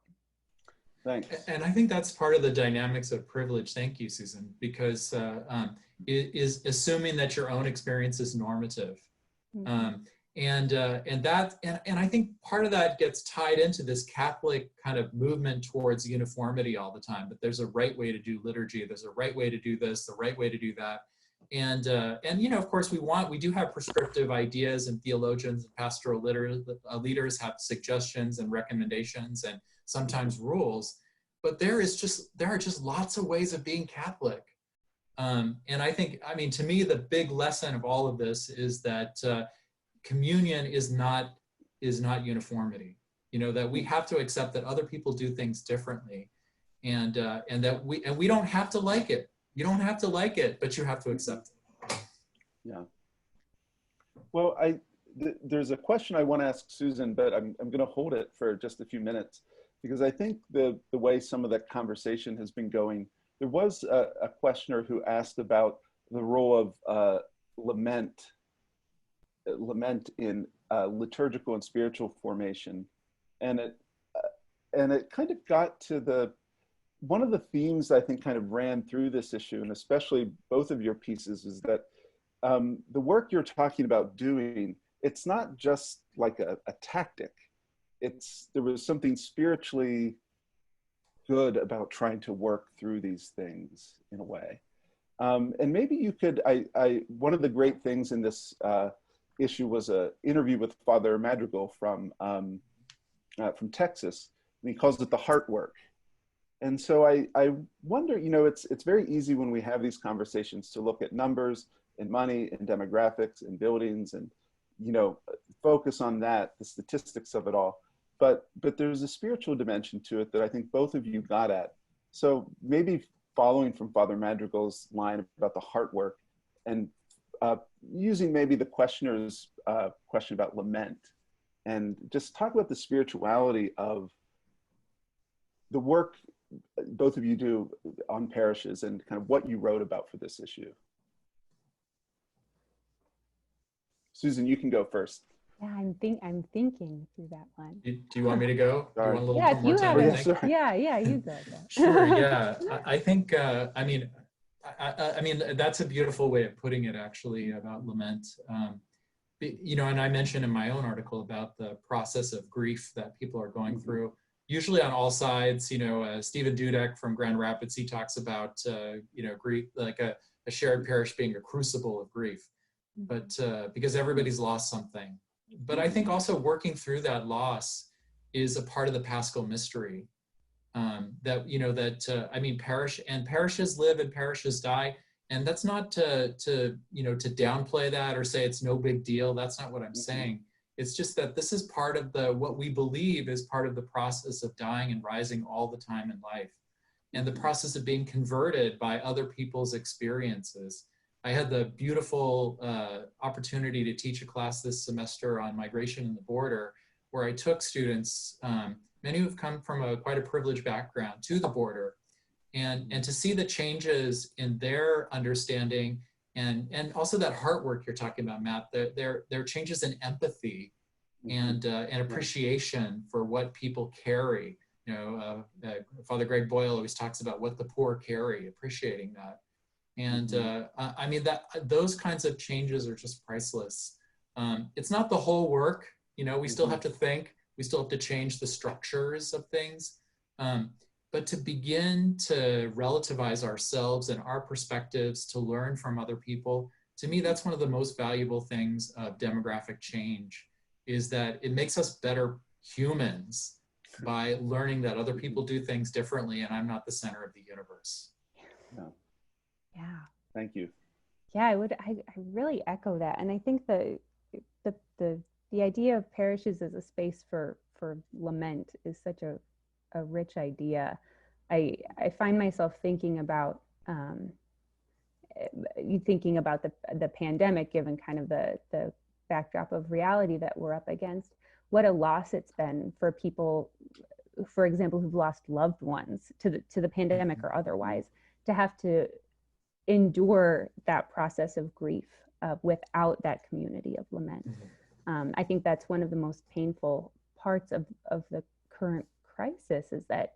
Speaker 4: Thanks. And I think that's part of the dynamics of privilege. Thank you, Susan, because it is assuming that your own experience is normative. Mm-hmm. And I think part of that gets tied into this Catholic kind of movement towards uniformity all the time, that there's a right way to do liturgy, there's a right way to do this, the right way to do that. And of course we do have prescriptive ideas, and theologians and pastoral leaders have suggestions and recommendations and sometimes rules, but there are just lots of ways of being Catholic. And I think, to me, the big lesson of all of this is that communion is not uniformity. That we have to accept that other people do things differently, and that we don't have to like it. You don't have to like it, but you have to accept it.
Speaker 2: Yeah. Well, there's a question I want to ask Susan, but I'm going to hold it for just a few minutes, because I think the way some of the conversation has been going, there was a questioner who asked about the role of lament in liturgical and spiritual formation, and it kind of got to one of the themes I think kind of ran through this issue, and especially both of your pieces, is that the work you're talking about doing, it's not just like a tactic. There was something spiritually good about trying to work through these things in a way. And maybe you could, one of the great things in this issue was an interview with Father Madrigal from Texas, and he calls it the heart work. And so I wonder, it's very easy when we have these conversations to look at numbers and money and demographics and buildings and, focus on that, the statistics of it all. But there's a spiritual dimension to it that I think both of you got at. So maybe following from Father Madrigal's line about the heart work, and using maybe the questioner's question about lament, and just talk about the spirituality of the work both of you do on parishes and kind of what you wrote about for this issue. Susan, you can go first.
Speaker 3: Yeah, I'm thinking through that one.
Speaker 4: Do you want me to go?
Speaker 3: Yeah, if you have it. Yeah, you go.
Speaker 4: Sure. Yeah, I think. I mean, that's a beautiful way of putting it, actually, about lament. And I mentioned in my own article about the process of grief that people are going through, usually on all sides. Stephen Dudek from Grand Rapids, he talks about grief, like a shared parish being a crucible of grief, but because everybody's lost something. But I think also working through that loss is a part of the Paschal mystery. Parishes live and parishes die, and that's not to downplay that or say it's no big deal. That's not what I'm saying. It's just that this is part of what we believe is part of the process of dying and rising all the time in life, and the process of being converted by other people's experiences. I had the beautiful opportunity to teach a class this semester on migration and the border, where I took students, many who've come from quite a privileged background, to the border. and to see the changes in their understanding, and also that heart work you're talking about, Matt, there are changes in empathy and appreciation for what people carry. You know, Father Greg Boyle always talks about what the poor carry, appreciating that. And I mean, those kinds of changes are just priceless. It's not the whole work, you know, we still have to think, we still have to change the structures of things. But to begin to relativize ourselves and our perspectives, to learn from other people, to me, that's one of the most valuable things of demographic change, is that it makes us better humans by learning that other people do things differently and I'm not the center of the universe.
Speaker 3: Yeah.
Speaker 2: Thank you.
Speaker 3: Yeah, I really echo that. And I think the idea of parishes as a space for lament is such a rich idea. I find myself thinking about the pandemic, given kind of the backdrop of reality that we're up against. What a loss it's been for people, for example, who've lost loved ones to the pandemic or otherwise, to have to endure that process of grief without that community of lament. I think that's one of the most painful parts of the current crisis, is that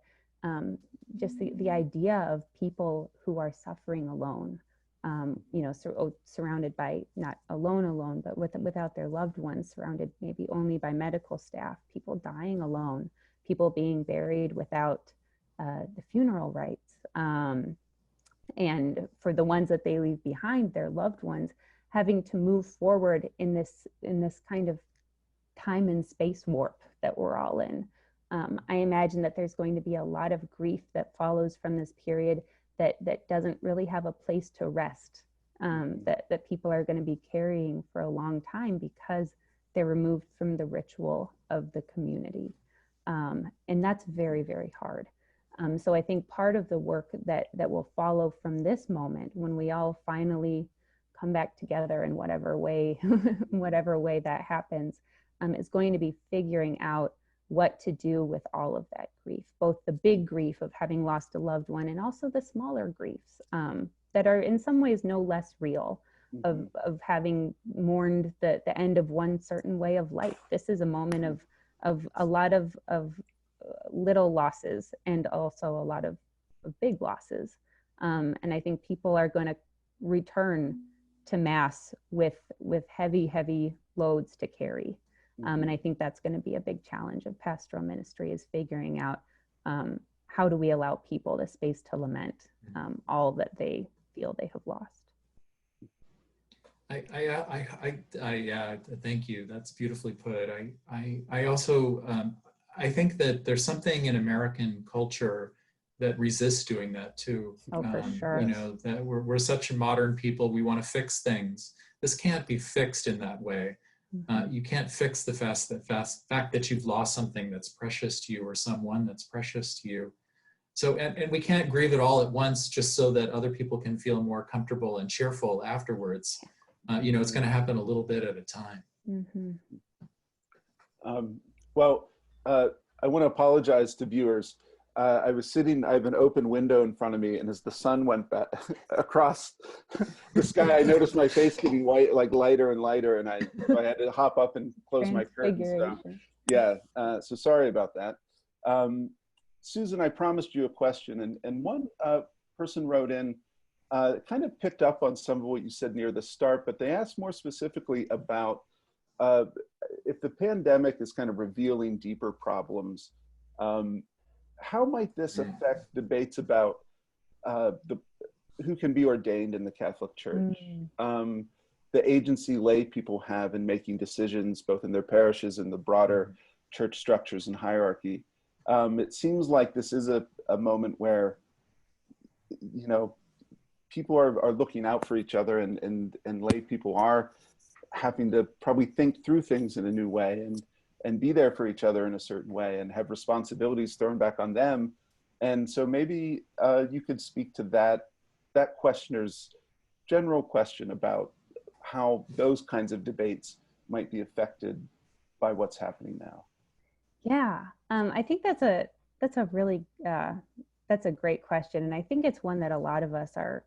Speaker 3: just the idea of people who are suffering alone, you know, surrounded by, not alone, but without their loved ones, surrounded maybe only by medical staff, people dying alone, people being buried without the funeral rites. And for the ones that they leave behind, their loved ones, having to move forward in this kind of time and space warp that we're all in. I imagine that there's going to be a lot of grief that follows from this period that doesn't really have a place to rest, that people are going to be carrying for a long time because they're removed from the ritual of the community. And that's very, very hard. So I think part of the work that will follow from this moment, when we all finally come back together in whatever way that happens, is going to be figuring out what to do with all of that grief, both the big grief of having lost a loved one and also the smaller griefs that are in some ways no less real, of having mourned the end of one certain way of life. This is a moment of a lot of little losses and also a lot of big losses. And I think people are going to return to Mass with heavy loads to carry. And I think that's going to be a big challenge of pastoral ministry, is figuring out how do we allow people the space to lament all that they feel they have lost.
Speaker 4: I thank you. That's beautifully put. I also I think that there's something in American culture that resists doing that too.
Speaker 3: Oh, for sure.
Speaker 4: You know, that we're such a modern people. We want to fix things. This can't be fixed in that way. You can't fix the fact that you've lost something that's precious to you, or someone that's precious to you. So, and we can't grieve it all at once just so that other people can feel more comfortable and cheerful afterwards. You know, it's going to happen a little bit at a time.
Speaker 2: I want to apologize to viewers. I have an open window in front of me, and as the sun went back across the sky, I noticed my face getting white, like lighter and lighter, and I had to hop up and close my curtains. So sorry about that. Susan, I promised you a question, and one person wrote in, kind of picked up on some of what you said near the start, but they asked more specifically about if the pandemic is kind of revealing deeper problems, how might this affect debates about who can be ordained in the Catholic Church, the agency lay people have in making decisions, both in their parishes and the broader church structures and hierarchy? It seems like this is a moment where, you know, people are looking out for each other, and lay people are having to probably think through things in a new way, and be there for each other in a certain way, and have responsibilities thrown back on them. And so maybe you could speak to that questioner's general question about how those kinds of debates might be affected by what's happening now.
Speaker 3: Yeah, I think that's a really that's a great question, and I think it's one that a lot of us are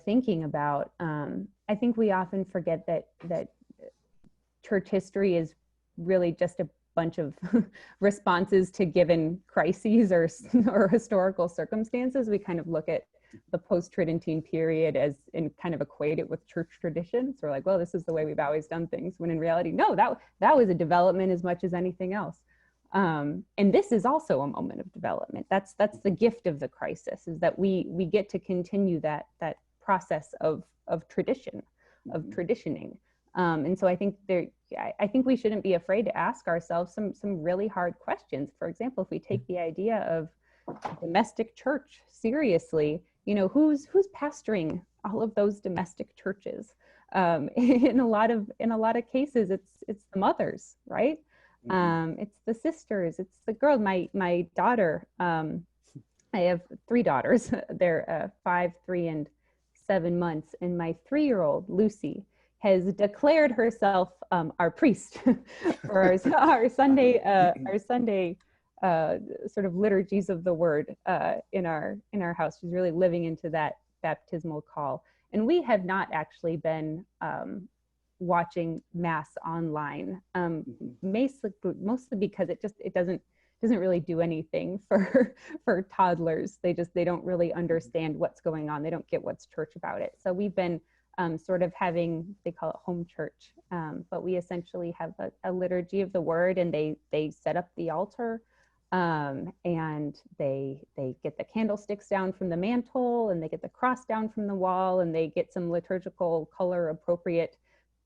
Speaker 3: thinking about. I think we often forget that church history is really just a bunch of responses to given crises or historical circumstances. We kind of look at the post-Tridentine period and kind of equate it with church tradition. So we're like, well, this is the way we've always done things. When in reality, no, that was a development as much as anything else. And this is also a moment of development. That's the gift of the crisis, is that we get to continue that process of tradition, of traditioning. And so I think we shouldn't be afraid to ask ourselves some really hard questions. For example, if we take the idea of domestic church seriously, who's pastoring all of those domestic churches? In a lot of cases, it's the mothers, right? It's the sisters, it's the girl. My daughter, I have 3 daughters. They're 5, 3, and 7 months, and my 3-year-old Lucy has declared herself our priest for our Sunday sort of liturgies of the word in our house. She's really living into that baptismal call, and we have not actually been watching Mass online, mostly because it doesn't really do anything for toddlers. They don't really understand what's going on. They don't get what's church about it. So we've been sort of having, they call it home church, but we essentially have a liturgy of the word, and they set up the altar, and they get the candlesticks down from the mantle, and they get the cross down from the wall, and they get some liturgical color appropriate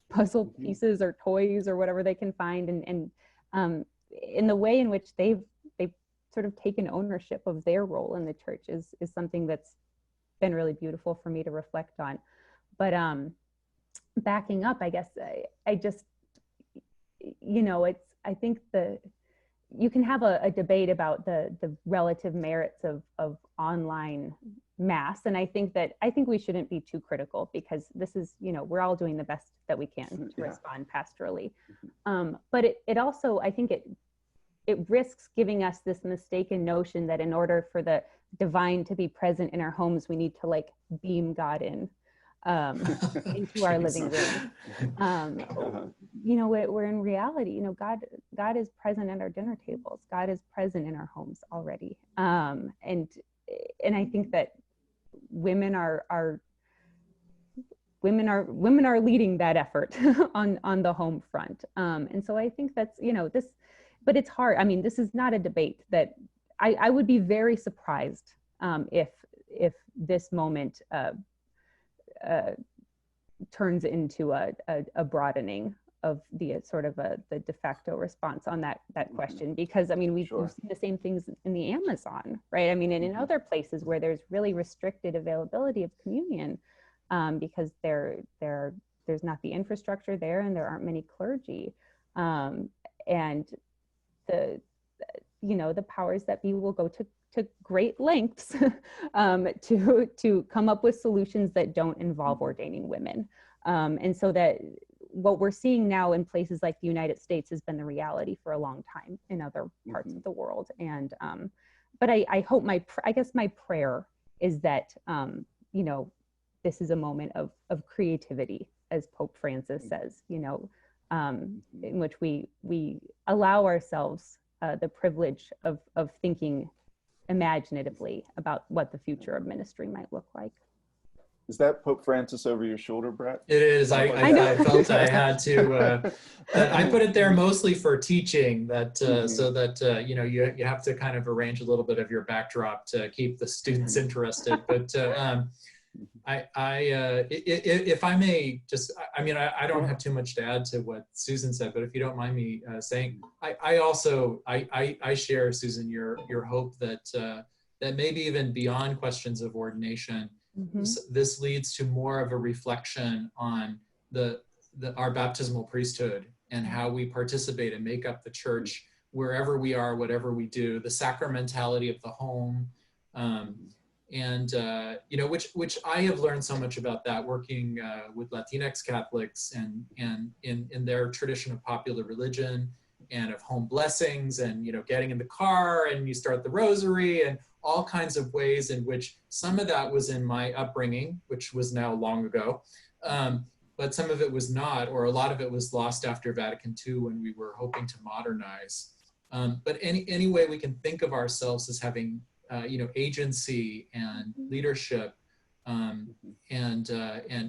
Speaker 3: puzzle pieces or toys or whatever they can find, and in the way in which they've sort of taken ownership of their role in the church is something that's been really beautiful for me to reflect on. But backing up, I guess I just, I think you can have a debate about the relative merits of online Mass, and I think we shouldn't be too critical, because this is, we're all doing the best that we can to respond pastorally. But it also, I think it risks giving us this mistaken notion that in order for the divine to be present in our homes, we need to beam God in into our living room. Where in reality, God is present at our dinner tables. God is present in our homes already. And I think that women are leading that effort on the home front. And so I think that's, this, but it's hard. I mean, this is not a debate that I would be very surprised if this moment turns into a broadening of the sort of the de facto response on that question, because I mean we've seen the same things in the Amazon, right? I mean, and in other places where there's really restricted availability of communion, because there's not the infrastructure there, and there aren't many clergy, and the powers that be will go to great lengths to come up with solutions that don't involve ordaining women, and so that what we're seeing now in places like the United States has been the reality for a long time in other parts of the world. And but I hope I guess my prayer is that this is a moment of creativity, as Pope Francis says, in which we allow ourselves the privilege of thinking imaginatively about what the future of ministry might look like.
Speaker 2: Is that Pope Francis over your shoulder, Brett?
Speaker 4: It is. I felt I had to. I put it there mostly for teaching, that so that you have to kind of arrange a little bit of your backdrop to keep the students interested. But if I may just, I don't have too much to add to what Susan said, but if you don't mind me saying, I also share, Susan, your hope that maybe even beyond questions of ordination, this leads to more of a reflection on our baptismal priesthood and how we participate and make up the church wherever we are, whatever we do, the sacramentality of the home, which I have learned so much about that working with Latinx Catholics and in their tradition of popular religion, and of home blessings and, you know, getting in the car and you start the rosary and all kinds of ways in which some of that was in my upbringing, which was now long ago. But some of it was not, or a lot of it was lost after Vatican II when we were hoping to modernize. But any way we can think of ourselves as having, you know, agency and leadership and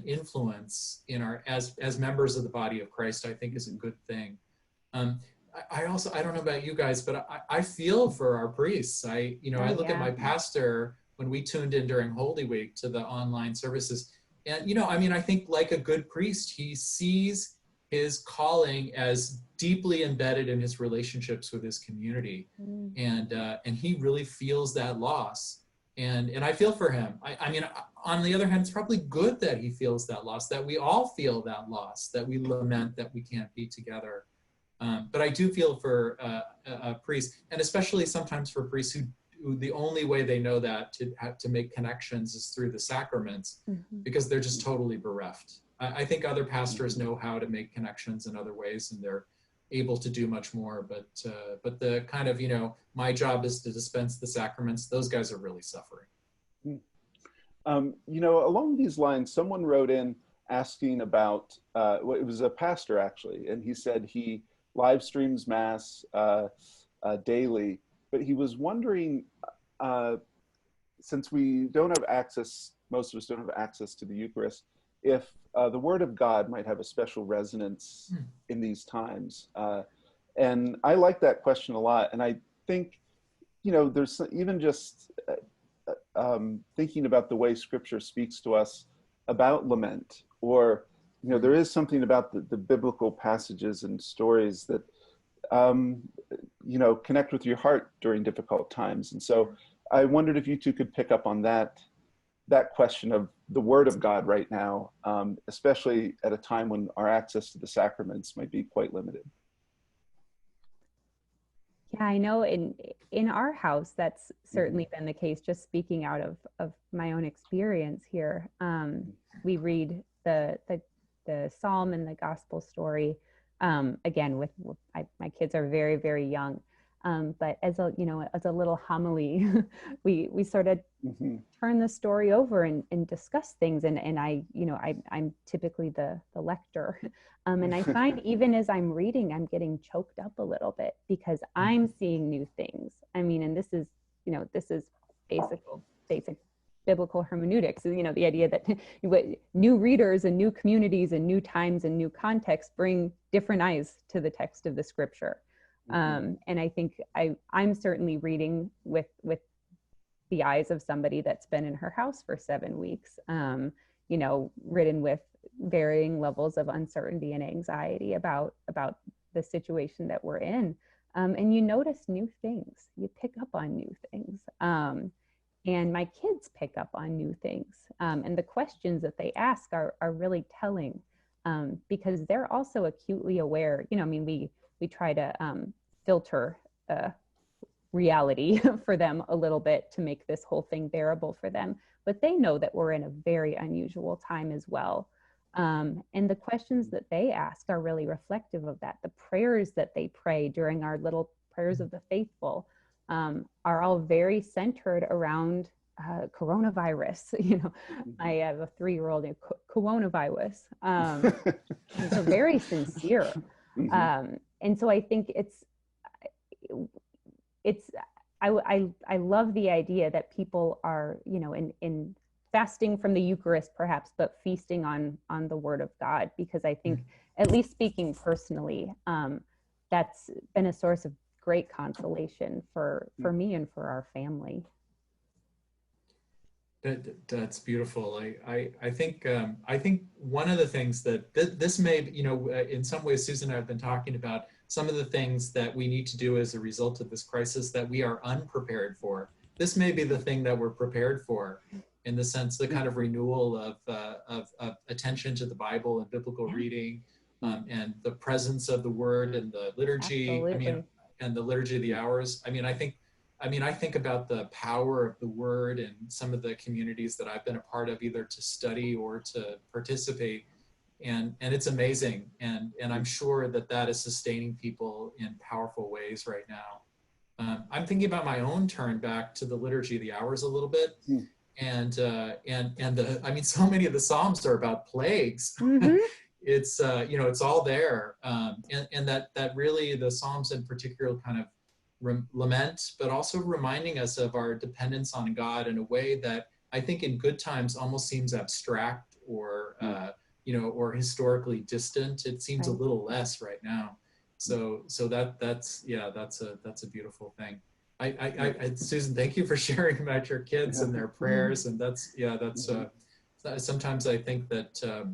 Speaker 4: influence in our as members of the body of Christ, I think is a good thing. I also, I don't know about you guys, but I feel for our priests. I look at my pastor when we tuned in during Holy Week to the online services. And, you know, I mean, I think like a good priest, he sees his calling as deeply embedded in his relationships with his community. And he really feels that loss. And I feel for him. I mean, on the other hand, it's probably good that he feels that loss, that we all feel that loss, that we lament that we can't be together. But I do feel for a priest, and especially sometimes for priests who the only way they know that to make connections is through the sacraments, because they're just totally bereft. I think other pastors know how to make connections in other ways, and they're able to do much more. But the kind of, you know, my job is to dispense the sacraments. Those guys are really suffering.
Speaker 2: You know, along these lines, someone wrote in asking about, it was a pastor actually, and he said he live streams Mass daily, but he was wondering, since we don't have access, most of us don't have access to the Eucharist, if the Word of God might have a special resonance in these times. And I like that question a lot. And I think, you know, there's even just thinking about the way Scripture speaks to us about lament, or, you know, there is something about the biblical passages and stories that, you know, connect with your heart during difficult times. And so I wondered if you two could pick up on that question of the Word of God right now, especially at a time when our access to the sacraments might be quite limited.
Speaker 3: Yeah, I know in our house, that's certainly been the case. Just speaking out of my own experience here, we read the Psalm and the Gospel story. Again, my kids are very, very young, but as a little homily, we sort of turn the story over and discuss things. And I'm typically the lector, and I find even as I'm reading, I'm getting choked up a little bit because I'm seeing new things. I mean, and this is basic biblical hermeneutics, you know, the idea that new readers and new communities and new times and new contexts bring different eyes to the text of the Scripture. And I think I'm certainly reading with the eyes of somebody that's been in her house for 7 weeks, you know, ridden with varying levels of uncertainty and anxiety about the situation that we're in. And you notice new things, you pick up on new things. And my kids pick up on new things. And the questions that they ask are really telling, because they're also acutely aware. You know, I mean, we try to filter reality for them a little bit to make this whole thing bearable for them. But they know that we're in a very unusual time as well. And the questions that they ask are really reflective of that. The prayers that they pray during our little prayers of the faithful are all very centered around coronavirus. You know, I have a 3-year-old named coronavirus. So very sincere. And so I think I love the idea that people are, you know, in fasting from the Eucharist perhaps, but feasting on the Word of God, because I think, at least speaking personally, that's been a source of great consolation for me and for our family.
Speaker 4: That's beautiful. I think one of the things that this may, you know, in some ways, Susan and I have been talking about some of the things that we need to do as a result of this crisis that we are unprepared for. This may be the thing that we're prepared for, in the sense, the kind of renewal of attention to the Bible and biblical reading, and the presence of the Word and the liturgy.
Speaker 3: Absolutely.
Speaker 4: I mean, and the liturgy of the hours. I think about the power of the Word and some of the communities that I've been a part of, either to study or to participate. and it's amazing. And I'm sure that that is sustaining people in powerful ways right now. I'm thinking about my own turn back to the Liturgy of the Hours a little bit. And I mean, so many of the Psalms are about plagues. It's, you know, it's all there. And that really, the Psalms in particular kind of lament, but also reminding us of our dependence on God in a way that I think in good times almost seems abstract or, you know, or historically distant. It seems a little less right now. So that's a beautiful thing. I Susan, thank you for sharing about your kids and their prayers. And that's sometimes I think that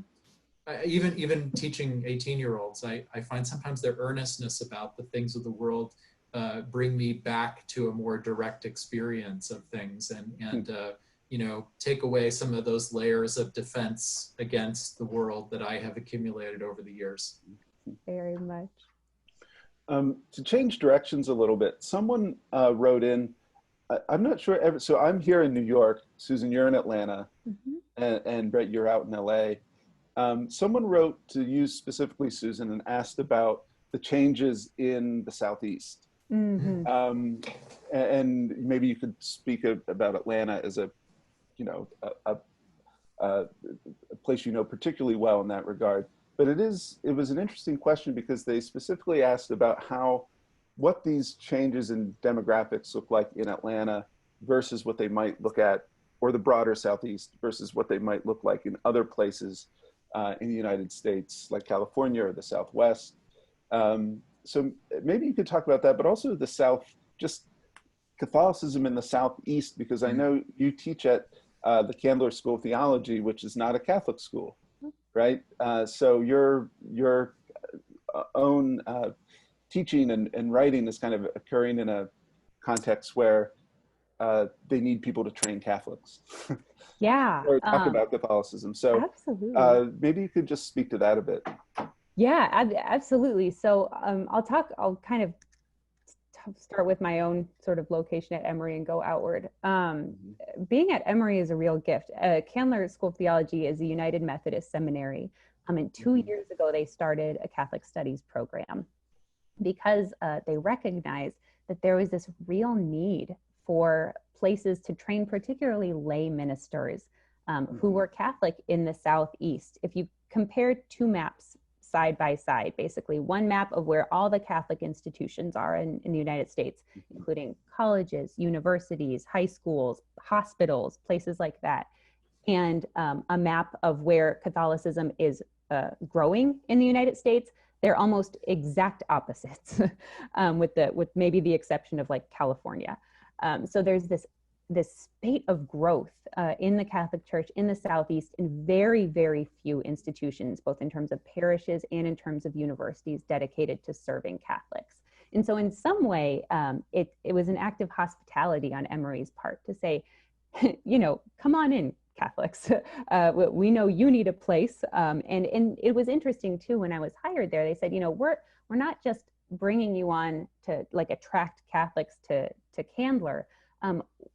Speaker 4: even teaching 18-year-olds, I find sometimes their earnestness about the things of the world bring me back to a more direct experience of things and you know, take away some of those layers of defense against the world that I have accumulated over the years.
Speaker 3: Very much.
Speaker 2: To change directions a little bit, someone wrote in, I'm not sure, so I'm here in New York, Susan, you're in Atlanta, and Brett, you're out in LA. Someone wrote to you specifically, Susan, and asked about the changes in the Southeast. And maybe you could speak about Atlanta as a, you know, a place you know particularly well in that regard. But it was an interesting question because they specifically asked about what these changes in demographics look like in Atlanta versus what they might look at, or the broader Southeast versus what they might look like in other places in the United States, like California or the Southwest. So maybe you could talk about that, but also the South, just Catholicism in the Southeast, because I know you teach at the Candler School of Theology, which is not a Catholic school. Right, so your own teaching and writing is kind of occurring in a context where they need people to train Catholics. Or talk about Catholicism. So maybe you could just speak to that a bit.
Speaker 3: Yeah, absolutely. So I'll kind of start with my own sort of location at Emory and go outward. Being at Emory is a real gift. Candler School of Theology is a United Methodist seminary. And 2 years ago, they started a Catholic Studies program because they recognized that there was this real need for places to train particularly lay ministers who were Catholic in the Southeast. If you compare two maps side by side, basically one map of where all the Catholic institutions are in the United States, including colleges, universities, high schools, hospitals, places like that, and a map of where Catholicism is growing in the United States. They're almost exact opposites, with maybe the exception of like California. So there's this spate of growth in the Catholic Church in the Southeast, and very, very few institutions, both in terms of parishes and in terms of universities dedicated to serving Catholics. And so in some way, it was an act of hospitality on Emory's part to say, you know, come on in, Catholics. We know you need a place. And it was interesting too, when I was hired there, they said, you know, we're not just bringing you on to like attract Catholics to Candler.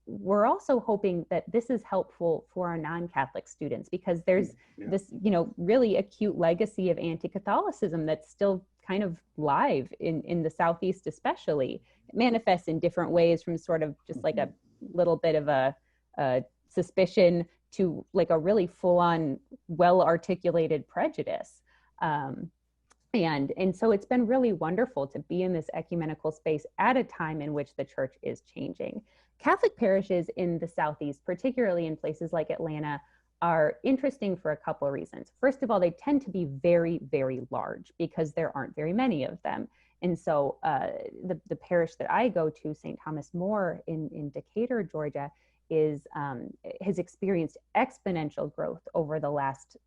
Speaker 3: We're also hoping that this is helpful for our non-Catholic students, because there's this, you know, really acute legacy of anti-Catholicism that's still kind of live in the Southeast, especially. It manifests in different ways, from sort of just like a little bit of a suspicion to like a really full-on, well-articulated prejudice. And so it's been really wonderful to be in this ecumenical space at a time in which the church is changing. Catholic parishes in the Southeast, particularly in places like Atlanta, are interesting for a couple of reasons. First of all, they tend to be very, very large because there aren't very many of them. And so the parish that I go to, St. Thomas More in Decatur, Georgia, has experienced exponential growth over the last,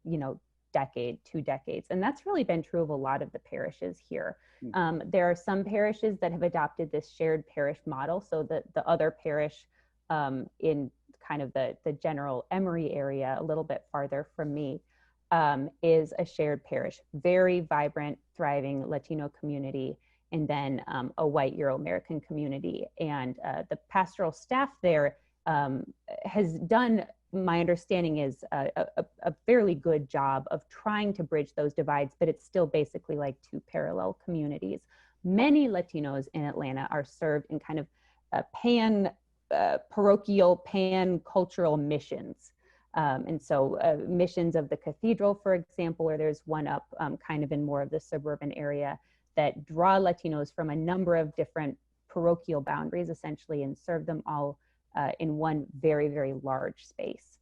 Speaker 3: decade, 2 decades. And that's really been true of a lot of the parishes here. There are some parishes that have adopted this shared parish model, so that the other parish in kind of the general Emory area, a little bit farther from me, is a shared parish, very vibrant, thriving Latino community, and then a white Euro-American community. And the pastoral staff there has done my understanding is a fairly good job of trying to bridge those divides, but it's still basically like two parallel communities. Many Latinos in Atlanta are served in kind of parochial, pan-cultural missions. And so missions of the cathedral, for example, or there's one up kind of in more of the suburban area that draw Latinos from a number of different parochial boundaries, essentially, and serve them all in one very, very large space.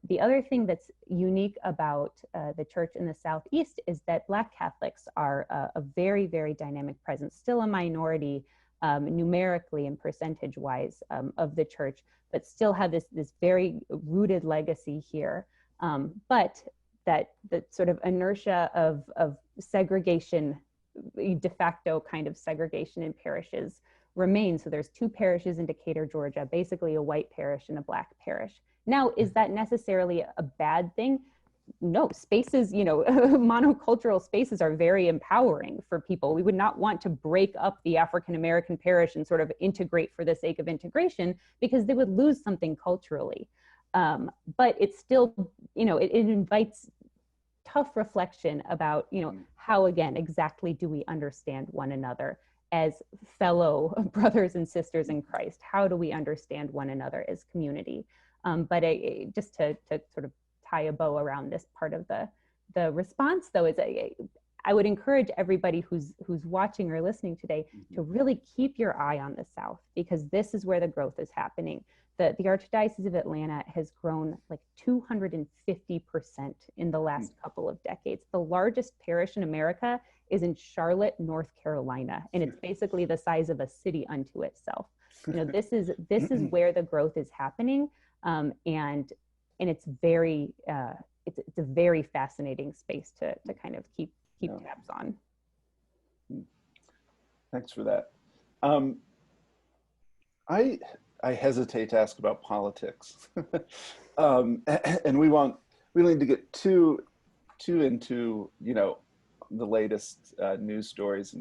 Speaker 3: The other thing that's unique about the church in the Southeast is that Black Catholics are a very, very dynamic presence, still a minority numerically and percentage-wise of the church, but still have this very rooted legacy here. But that the sort of inertia of segregation, de facto kind of segregation in parishes remains. So there's two parishes in Decatur, Georgia, basically a white parish and a Black parish. Now, is that necessarily a bad thing? No, spaces, monocultural spaces are very empowering for people. We would not want to break up the African-American parish and sort of integrate for the sake of integration, because they would lose something culturally. But it's still, it invites tough reflection about, how, again, exactly do we understand one another as fellow brothers and sisters in Christ? How do we understand one another as community? But just to sort of tie a bow around this part of the response, though, is I would encourage everybody who's watching or listening today to really keep your eye on the South, because this is where the growth is happening. The Archdiocese of Atlanta has grown like 250% in the last couple of decades. The largest parish in America is in Charlotte, North Carolina, and it's basically the size of a city unto itself. This is where the growth is happening, and it's very it's a very fascinating space to kind of keep tabs on.
Speaker 2: Thanks for that. I hesitate to ask about politics, and we need to get too into the latest news stories,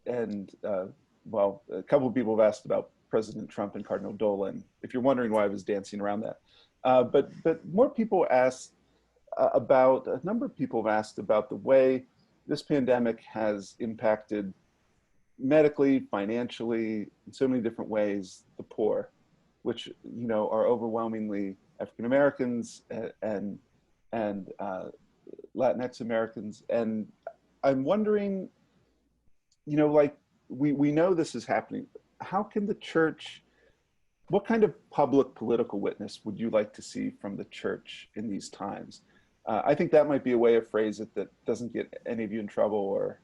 Speaker 2: and well, a couple of people have asked about President Trump and Cardinal Dolan, if you're wondering why I was dancing around that. But more people asked a number of people have asked about the way this pandemic has impacted medically, financially, in so many different ways, the poor, which are overwhelmingly African Americans and Latinx Americans. And I'm wondering, like we know this is happening. How can the church, what kind of public political witness would you like to see from the church in these times? I think that might be a way to phrase it that doesn't get any of you in trouble or,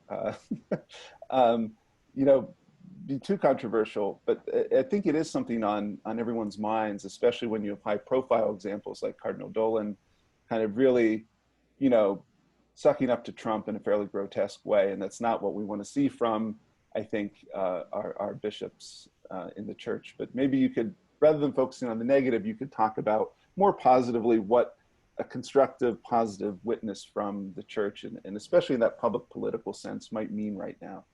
Speaker 2: be too controversial. But I think it is something on everyone's minds, especially when you have high profile examples like Cardinal Dolan kind of really, sucking up to Trump in a fairly grotesque way. And that's not what we want to see from, I think, our bishops in the church. But maybe you could, rather than focusing on the negative, you could talk about more positively what a constructive, positive witness from the church, and especially in that public political sense, might mean right now.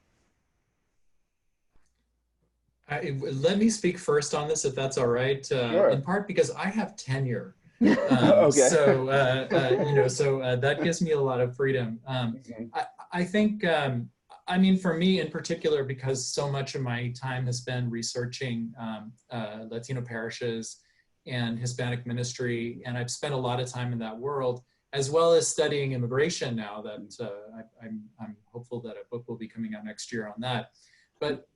Speaker 4: Let me speak first on this, if that's all right.
Speaker 2: Sure.
Speaker 4: In part because I have tenure.
Speaker 2: Okay.
Speaker 4: So, that gives me a lot of freedom. I think, for me in particular, because so much of my time has been researching Latino parishes and Hispanic ministry, and I've spent a lot of time in that world, as well as studying immigration now that I'm hopeful that a book will be coming out next year on that. But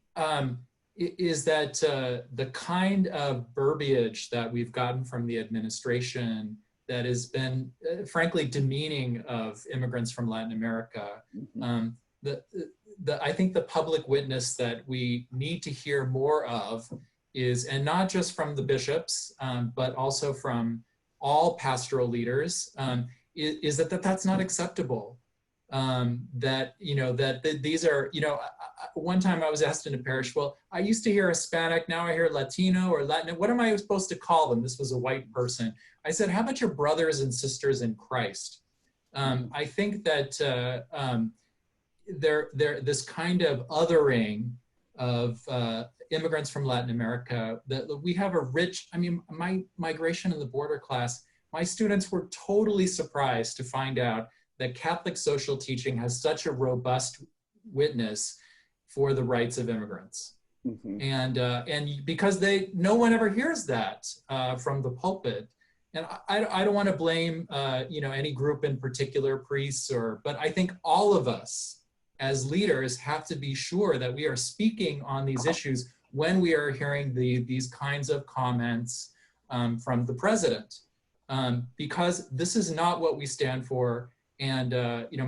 Speaker 4: is that the kind of verbiage that we've gotten from the administration that has been frankly demeaning of immigrants from Latin America. I think the public witness that we need to hear more of is, and not just from the bishops, but also from all pastoral leaders, is that that's not acceptable. These are, one time I was asked in a parish, well, I used to hear Hispanic, now I hear Latino or Latin. What am I supposed to call them? This was a white person. I said, how about your brothers and sisters in Christ? I think that this kind of othering of immigrants from Latin America, that we have a rich, I mean, my migration in the border class, my students were totally surprised to find out that Catholic social teaching has such a robust witness for the rights of immigrants.
Speaker 2: Mm-hmm.
Speaker 4: And because no one ever hears that from the pulpit. And I don't want to blame any group in particular, priests, but I think all of us as leaders have to be sure that we are speaking on these issues when we are hearing these kinds of comments from the president, because this is not what we stand for. And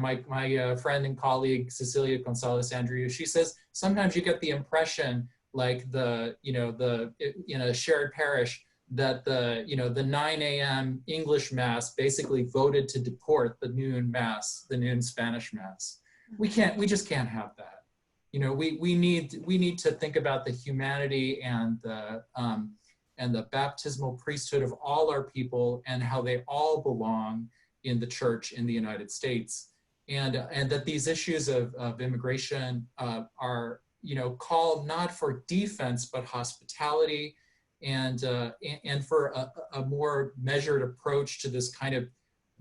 Speaker 4: my friend and colleague Cecilia Gonzalez Andrew, she says sometimes you get the impression, like in a shared parish, that the 9 a.m. English Mass basically voted to deport the noon Mass, the noon Spanish Mass. We just can't have that. We need to think about the humanity and the baptismal priesthood of all our people and how they all belong in the church in the United States, and that these issues of immigration are called not for defense but hospitality, and for a more measured approach to this kind of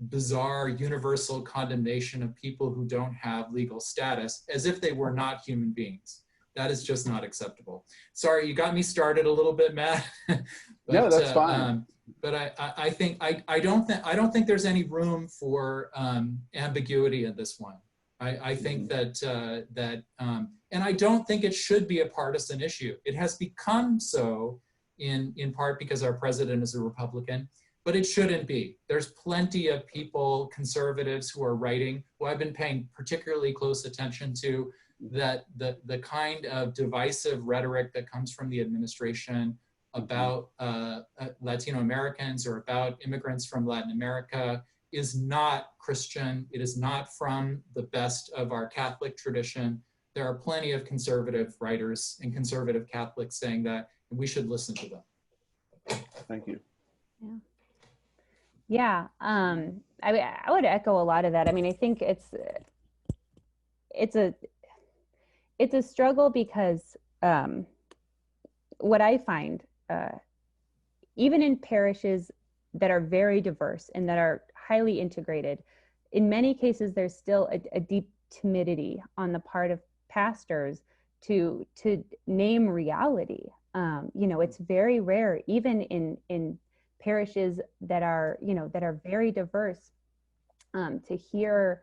Speaker 4: bizarre universal condemnation of people who don't have legal status as if they were not human beings. That is just not acceptable. Sorry, you got me started a little bit, Matt. But,
Speaker 2: no, that's fine.
Speaker 4: But I don't think there's any room for ambiguity in this one. I think that and I don't think it should be a partisan issue. It has become so in part because our president is a Republican, but it shouldn't be. There's plenty of people, conservatives, who are writing, who I've been paying particularly close attention to, that the kind of divisive rhetoric that comes from the administration about Latino Americans or about immigrants from Latin America is not Christian. It is not from the best of our Catholic tradition. There are plenty of conservative writers and conservative Catholics saying that, and we should listen to them.
Speaker 2: Thank you.
Speaker 3: Yeah, I would echo a lot of that. I mean, I think it's a struggle because what I find, even in parishes that are very diverse and that are highly integrated, in many cases there's still a deep timidity on the part of pastors to name reality. It's very rare, even in parishes that are very diverse, to hear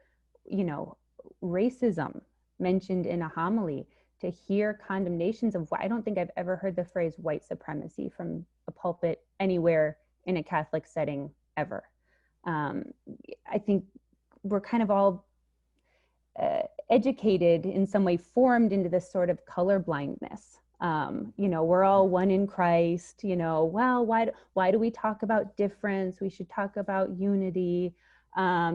Speaker 3: racism mentioned in a homily, to hear condemnations of, I don't think I've ever heard the phrase white supremacy from a pulpit anywhere in a Catholic setting ever. I think we're kind of all educated in some way, formed into this sort of colorblindness. We're all one in Christ, well, why do we talk about difference? We should talk about unity. I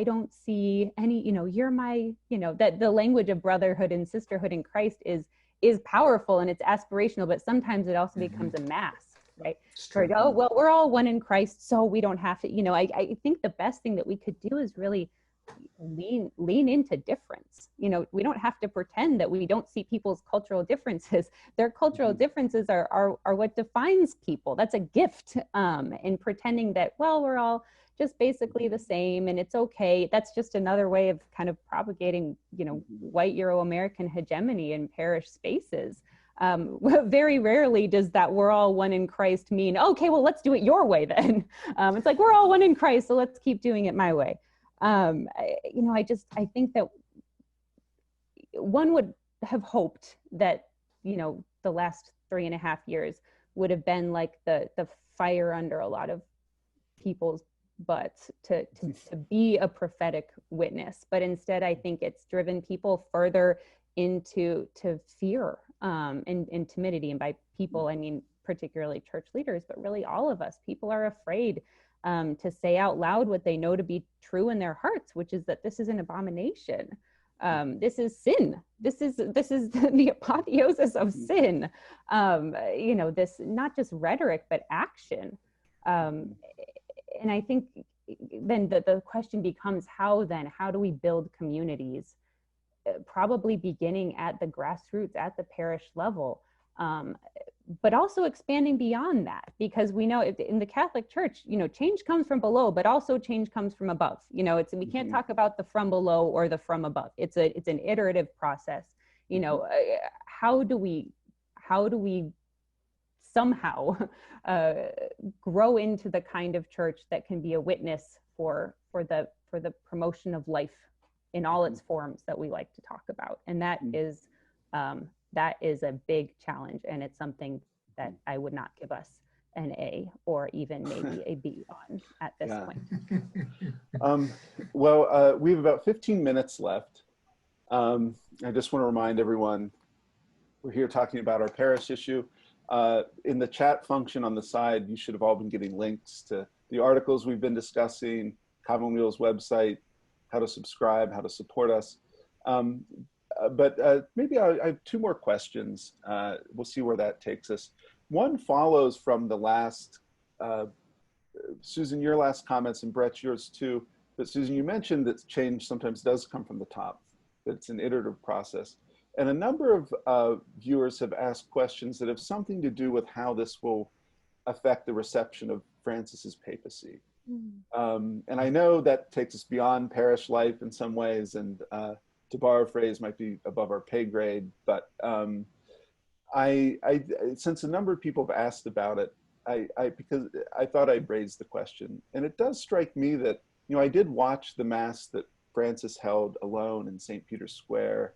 Speaker 3: don't see any, you're my, that the language of brotherhood and sisterhood in Christ is powerful and it's aspirational, but sometimes it also becomes a mask, right? For, oh, well, we're all one in Christ, so we don't have to, I think the best thing that we could do is really lean into difference. We don't have to pretend that we don't see people's cultural differences. Their cultural differences are what defines people. That's a gift. And pretending that, well, we're all just basically the same and it's okay. That's just another way of kind of propagating, white Euro-American hegemony in parish spaces. Very rarely does that "we're all one in Christ" mean, okay, well, let's do it your way then. It's like, we're all one in Christ, so let's keep doing it my way. I think that one would have hoped that, the last 3.5 years would have been like the fire under a lot of people's butts to be a prophetic witness. But instead, I think it's driven people further into fear and timidity. And by people, I mean particularly church leaders, but really all of us. People are afraid to say out loud what they know to be true in their hearts, which is that this is an abomination. This is sin. This is the apotheosis of sin. This not just rhetoric, but action. And I think then the question becomes, how do we build communities probably beginning at the grassroots, at the parish level, but also expanding beyond that, because we know in the Catholic Church, change comes from below, but also change comes from above. We can't talk about the from below or the from above. It's an iterative process. How do we somehow grow into the kind of church that can be a witness for the promotion of life in all its forms that we like to talk about? And that is a big challenge, and it's something that I would not give us an A or even maybe a B on at this point.
Speaker 2: We have about 15 minutes left. I just want to remind everyone, we're here talking about our parish issue. In the chat function on the side, you should have all been getting links to the articles we've been discussing, Commonweal's website, how to subscribe, how to support us. But maybe I have two more questions. We'll see where that takes us. One follows from the last, Susan, your last comments, and Brett, yours too. But Susan, you mentioned that change sometimes does come from the top, that it's an iterative process. And a number of viewers have asked questions that have something to do with how this will affect the reception of Francis's papacy. And I know that takes us beyond parish life in some ways, and to borrow a phrase, might be above our pay grade, but since a number of people have asked about it, because I thought I'd raise the question. And it does strike me that, I did watch the Mass that Francis held alone in St. Peter's Square.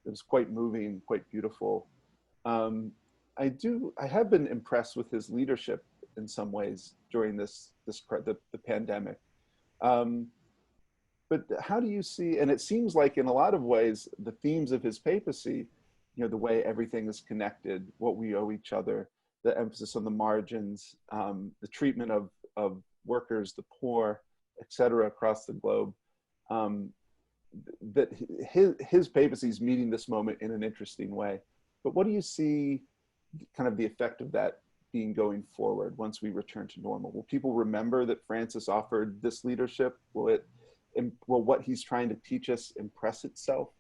Speaker 2: It was quite moving, quite beautiful. I have been impressed with his leadership in some ways during the pandemic. But how do you see, and it seems like in a lot of ways, the themes of his papacy, the way everything is connected, what we owe each other, the emphasis on the margins, the treatment of workers, the poor, et cetera, across the globe, that his papacy is meeting this moment in an interesting way. But what do you see kind of the effect of that being going forward once we return to normal? Will people remember that Francis offered this leadership? Will what he's trying to teach us impress itself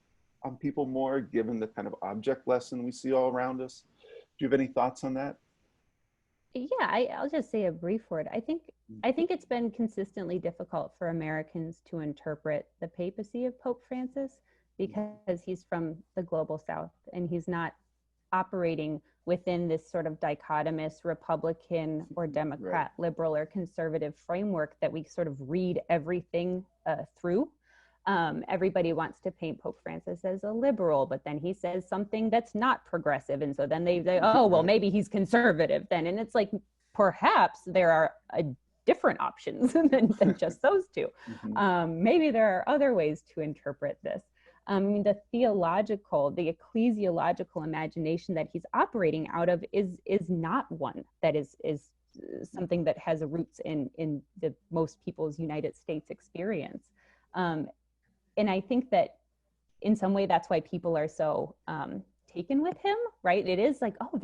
Speaker 2: on people more, given the kind of object lesson we see all around us? Do you have any thoughts on that?
Speaker 3: Yeah, I'll just say a brief word. I think it's been consistently difficult for Americans to interpret the papacy of Pope Francis, because he's from the global South and he's not operating within this sort of dichotomous Republican or Democrat, right, liberal or conservative framework that we sort of read everything through. Everybody wants to paint Pope Francis as a liberal, but then he says something that's not progressive. And so then they oh, well, maybe he's conservative then. And it's like, perhaps there are different options than just those two. Maybe there are other ways to interpret this. I mean, the ecclesiological imagination that he's operating out of is not one that is something that has roots in the most people's United States experience. And I think that in some way that's why people are so taken with him, right? It is like, oh,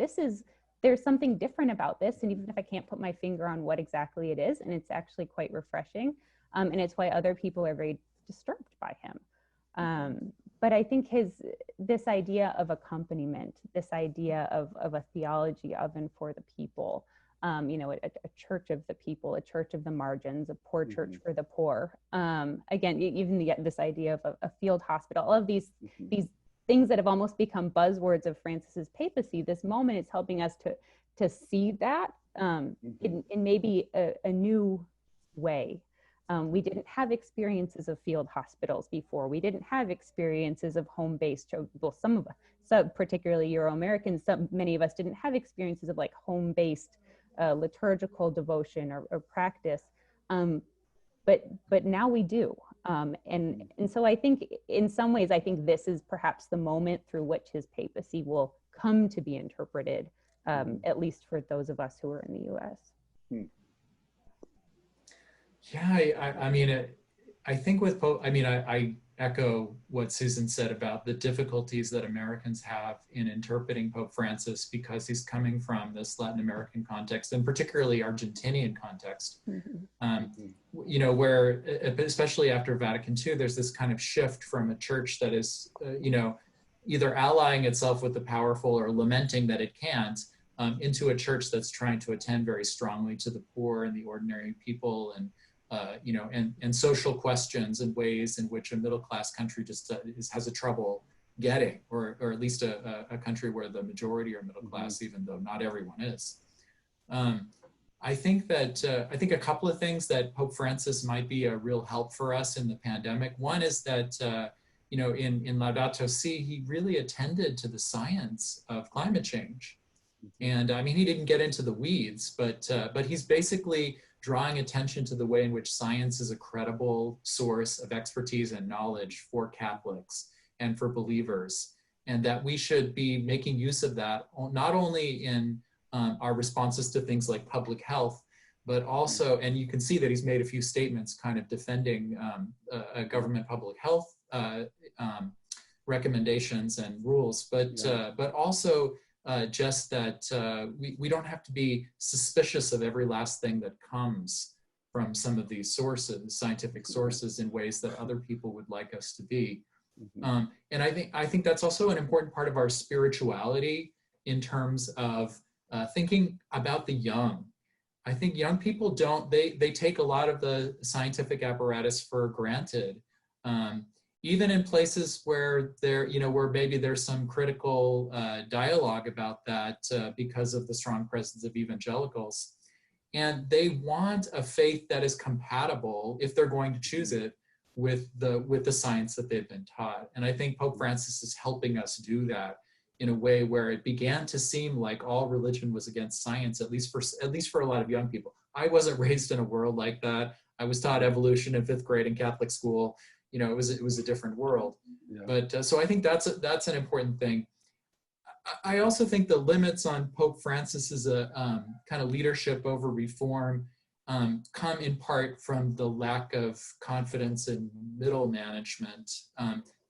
Speaker 3: there's something different about this. And even if I can't put my finger on what exactly it is, and it's actually quite refreshing. And it's why other people are very disturbed by him. But I think this idea of accompaniment, this idea of a theology of and for the people, a church of the people, a church of the margins, a poor church for the poor. Again, even this idea of a field hospital, all of these things that have almost become buzzwords of Francis's papacy. This moment is helping us to see that in maybe a new way. We didn't have experiences of field hospitals before. We didn't have experiences of home-based, well, some particularly Euro-Americans, many of us didn't have experiences of like home-based liturgical devotion or practice, but now we do. And so I think in some ways, I think this is perhaps the moment through which his papacy will come to be interpreted, at least for those of us who are in the US.
Speaker 4: Yeah, I mean, I think with Pope, I mean, I echo what Susan said about the difficulties that Americans have in interpreting Pope Francis because he's coming from this Latin American context and particularly Argentinian context. You know, where, especially after Vatican II, there's this kind of shift from a church that is, you know, either allying itself with the powerful or lamenting that it can't, into a church that's trying to attend very strongly to the poor and the ordinary people, and you know, and social questions and ways in which a middle-class country just has a trouble getting, or at least a country where the majority are middle class, even though not everyone is. I think that I think a couple of things that Pope Francis might be a real help for us in the pandemic. One is that you know, in Laudato Si, he really attended to the science of climate change. And I mean, he didn't get into the weeds, but he's basically drawing attention to the way in which science is a credible source of expertise and knowledge for Catholics and for believers, and that we should be making use of that, not only in our responses to things like public health, but also, and you can see that he's made a few statements kind of defending government public health recommendations and rules, but also just that we don't have to be suspicious of every last thing that comes from some of these sources, scientific sources, in ways that other people would like us to be. And I think that's also an important part of our spirituality in terms of thinking about the young. I think young people they take a lot of the scientific apparatus for granted. Even in places where where maybe there's some critical dialogue about that because of the strong presence of evangelicals. And they want a faith that is compatible, if they're going to choose it, with the science that they've been taught. And I think Pope Francis is helping us do that in a way where it began to seem like all religion was against science, at least for a lot of young people. I wasn't raised in a world like that. I was taught evolution in 5th grade in Catholic school. You know, it was a different world. Yeah. But so I think that's an important thing. I also think the limits on Pope Francis's kind of leadership over reform come in part from the lack of confidence in middle management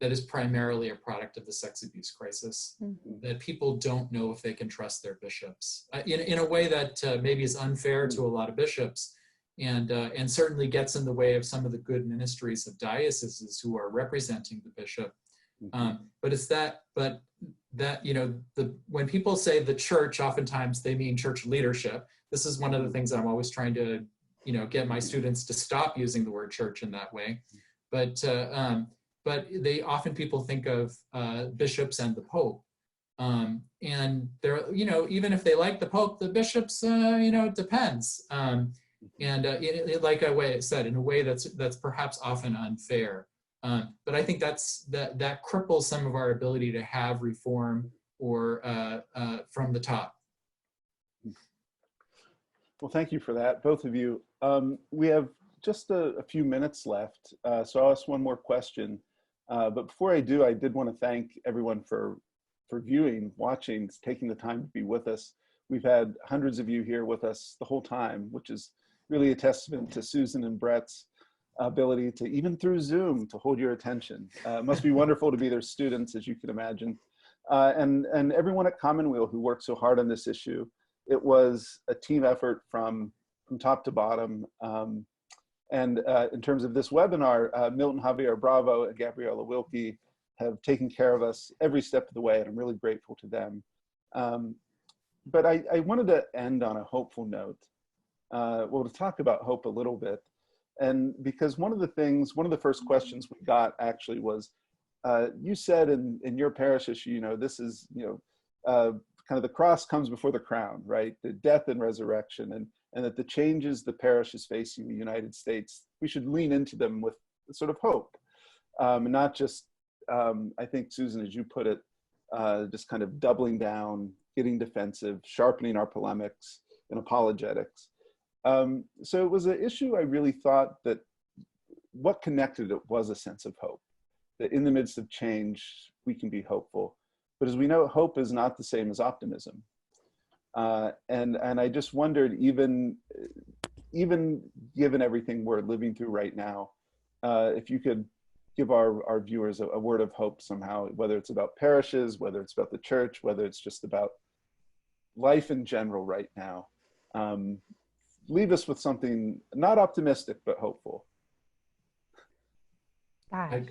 Speaker 4: that is primarily a product of the sex abuse crisis. That people don't know if they can trust their bishops in a way that maybe is unfair to a lot of bishops. And certainly gets in the way of some of the good ministries of dioceses who are representing the bishop. But it's that you know, when people say the church, oftentimes they mean church leadership. This is one of the things I'm always trying to, you know, get my students to stop using the word church in that way. But they often people think of bishops and the Pope. And they're, you know, even if they like the Pope, the bishops, you know, it depends. And like I said, in a way that's perhaps often unfair. But I think that cripples some of our ability to have reform or from the top.
Speaker 2: Well, thank you for that, both of you. We have just a few minutes left, so I'll ask one more question. But before I do, I did want to thank everyone for viewing, watching, taking the time to be with us. We've had hundreds of you here with us the whole time, which is really a testament to Susan and Brett's ability to, even through Zoom, to hold your attention. It must be wonderful to be their students, as you can imagine. And everyone at Commonweal who worked so hard on this issue. It was a team effort from top to bottom. And in terms of this webinar, Milton Javier Bravo and Gabriella Wilkie have taken care of us every step of the way, and I'm really grateful to them. But I wanted to end on a hopeful note. Well, to talk about hope a little bit. And because one of the first questions we got actually was, you said in your parish issue, you know, this is, you know, kind of the cross comes before the crown, right? The death and resurrection, and that the changes the parish is facing in the United States, we should lean into them with sort of hope. And not just, I think, Susan, as you put it, just kind of doubling down, getting defensive, sharpening our polemics and apologetics. So it was an issue I really thought that what connected it was a sense of hope, that in the midst of change, we can be hopeful. But as we know, hope is not the same as optimism. And I just wondered, even given everything we're living through right now, if you could give our viewers a word of hope somehow, whether it's about parishes, whether it's about the church, whether it's just about life in general right now. Leave us with something not optimistic, but hopeful.
Speaker 3: Gosh,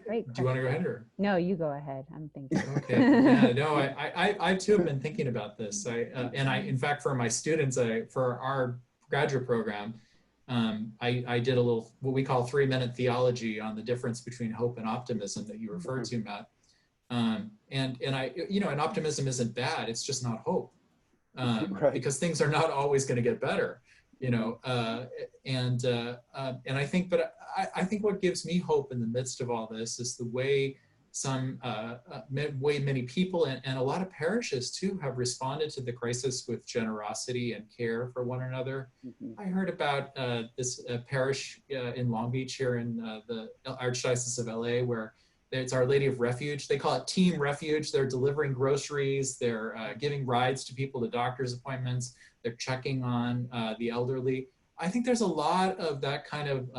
Speaker 3: great
Speaker 4: do you want to go ahead or?
Speaker 3: No, you go ahead. I'm thinking.
Speaker 4: Okay. Yeah. No, I too have been thinking about this. In fact, for my students, for our graduate program, I did a little what we call 3-minute theology on the difference between hope and optimism that you referred to, Matt. And optimism isn't bad. It's just not hope,
Speaker 2: right.
Speaker 4: because things are not always going to get better. And I think, but I think what gives me hope in the midst of all this is the way many people and a lot of parishes too have responded to the crisis with generosity and care for one another. I heard about this parish in Long Beach here in the Archdiocese of LA, where it's Our Lady of Refuge. They call it Team Refuge. They're delivering groceries. They're giving rides to people to doctor's appointments. They're checking on the elderly. I think there's a lot of that kind of,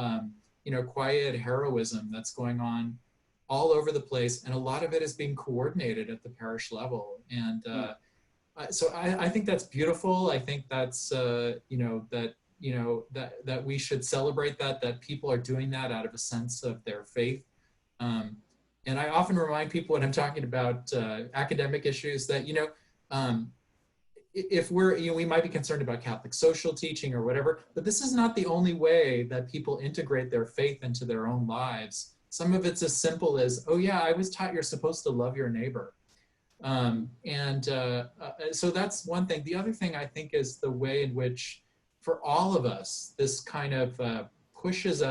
Speaker 4: quiet heroism that's going on all over the place. And a lot of it is being coordinated at the parish level. And so I think that's beautiful. I think that's, that we should celebrate that people are doing that out of a sense of their faith. And I often remind people when I'm talking about academic issues that, if we might be concerned about Catholic social teaching or whatever, but this is not the only way that people integrate their faith into their own lives. Some of it's as simple as, oh yeah, I was taught you're supposed to love your neighbor. So that's one thing. The other thing I think is the way in which, for all of us, this kind of pushes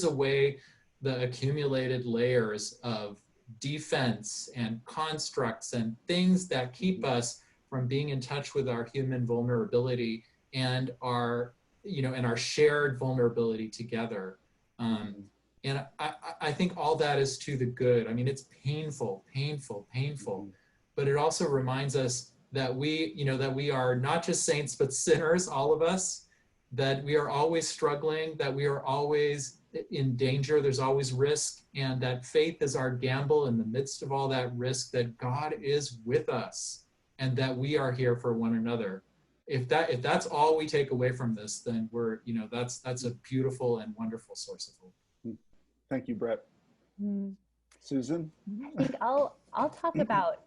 Speaker 4: away the accumulated layers of defense and constructs and things that keep us from being in touch with our human vulnerability and our shared vulnerability together. And I think all that is to the good. I mean, it's painful, but it also reminds us that we are not just saints, but sinners, all of us, that we are always struggling, that we are always in danger, there's always risk, and that faith is our gamble in the midst of all that risk, that God is with us and that we are here for one another. If that's all we take away from this, then that's a beautiful and wonderful source of hope.
Speaker 2: Thank you, Brett. Susan?
Speaker 3: I think I'll talk about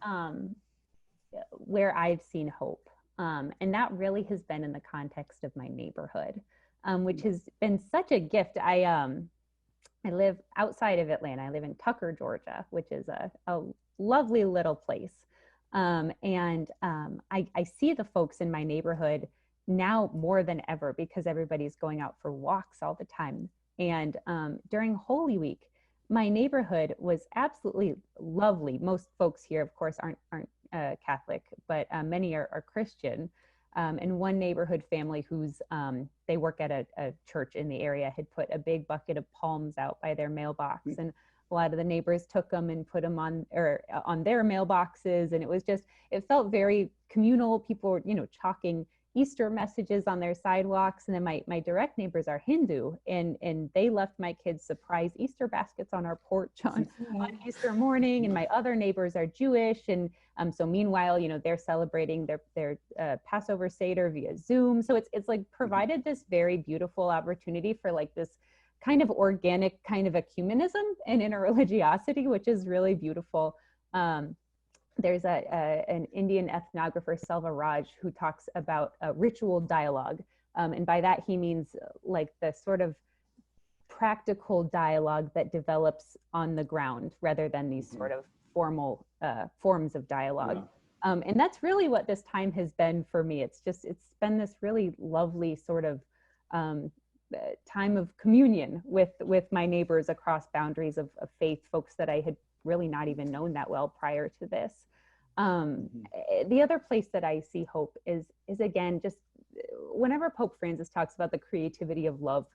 Speaker 3: where I've seen hope. And that really has been in the context of my neighborhood, which has been such a gift. I live outside of Atlanta. I live in Tucker, Georgia, which is a lovely little place. I see the folks in my neighborhood now more than ever because everybody's going out for walks all the time. And during Holy Week, my neighborhood was absolutely lovely. Most folks here, of course, aren't Catholic, but many are Christian. And one neighborhood family who's they work at a church in the area had put a big bucket of palms out by their mailbox, and a lot of the neighbors took them and put them on their mailboxes, and it felt very communal. People were chalking Easter messages on their sidewalks. And then my direct neighbors are Hindu, and they left my kids surprise Easter baskets on our porch on Easter morning. And my other neighbors are Jewish, and so meanwhile, they're celebrating their Passover Seder via Zoom. So it's like provided this very beautiful opportunity for like this kind of organic kind of ecumenism and interreligiosity, which is really beautiful. There's an Indian ethnographer, Selva Raj, who talks about ritual dialogue. And by that, he means like the sort of practical dialogue that develops on the ground rather than these sort of formal forms of dialogue. Yeah. And that's really what this time has been for me. It's been this really lovely sort of time of communion with my neighbors across boundaries of faith, folks that I had really not even known that well prior to this. The other place that I see hope is again, just whenever Pope Francis talks about the creativity of love,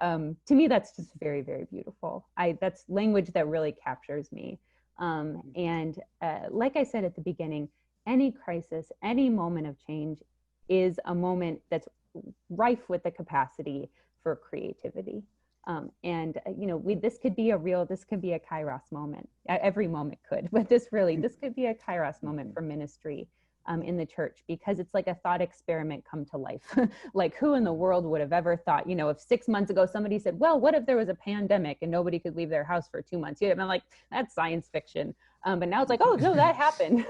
Speaker 3: to me, that's just very, very beautiful. That's language that really captures me. And like I said at the beginning, any crisis, any moment of change is a moment that's rife with the capacity for creativity. This could be a Kairos moment. Every moment could, but this could be a Kairos moment for ministry in the church, because it's like a thought experiment come to life. Like, who in the world would have ever thought, if 6 months ago somebody said, well, what if there was a pandemic and nobody could leave their house for 2 months? You'd have been like, that's science fiction. But now it's like, oh no, that happened.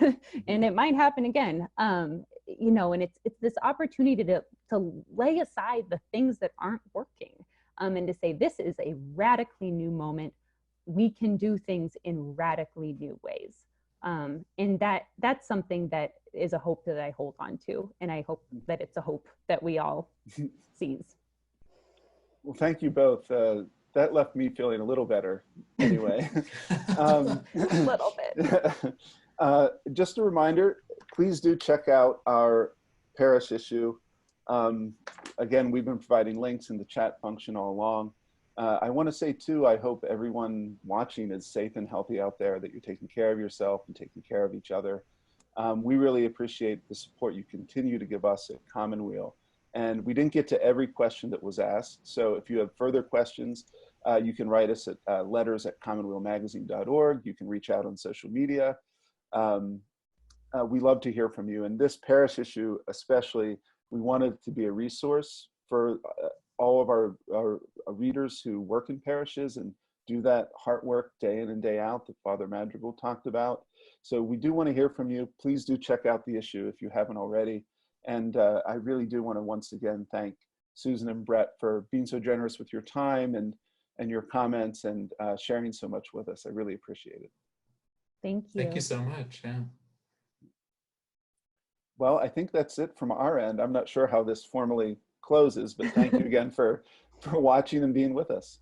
Speaker 3: And it might happen again. And it's this opportunity to lay aside the things that aren't working, and to say, this is a radically new moment. We can do things in radically new ways. And that's something that is a hope that I hold on to. And I hope that it's a hope that we all seize.
Speaker 2: Well, thank you both. That left me feeling a little better anyway.
Speaker 3: A little bit.
Speaker 2: Just a reminder, please do check out our parish issue. Again, we've been providing links in the chat function all along. I want to say too, I hope everyone watching is safe and healthy out there, that you're taking care of yourself and taking care of each other. We really appreciate the support you continue to give us at Commonweal. And we didn't get to every question that was asked. So if you have further questions, you can write us at letters@commonwealmagazine.org. You can reach out on social media. We love to hear from you. And this parish issue especially, we wanted to be a resource for all of our readers who work in parishes and do that heart work day in and day out that Father Madrigal talked about. So we do want to hear from you. Please do check out the issue if you haven't already. And I really do want to once again thank Susan and Brett for being so generous with your time and your comments and sharing so much with us. I really appreciate it.
Speaker 3: Thank you.
Speaker 4: Thank you so much. Yeah.
Speaker 2: Well, I think that's it from our end. I'm not sure how this formally closes, but thank you again for watching and being with us.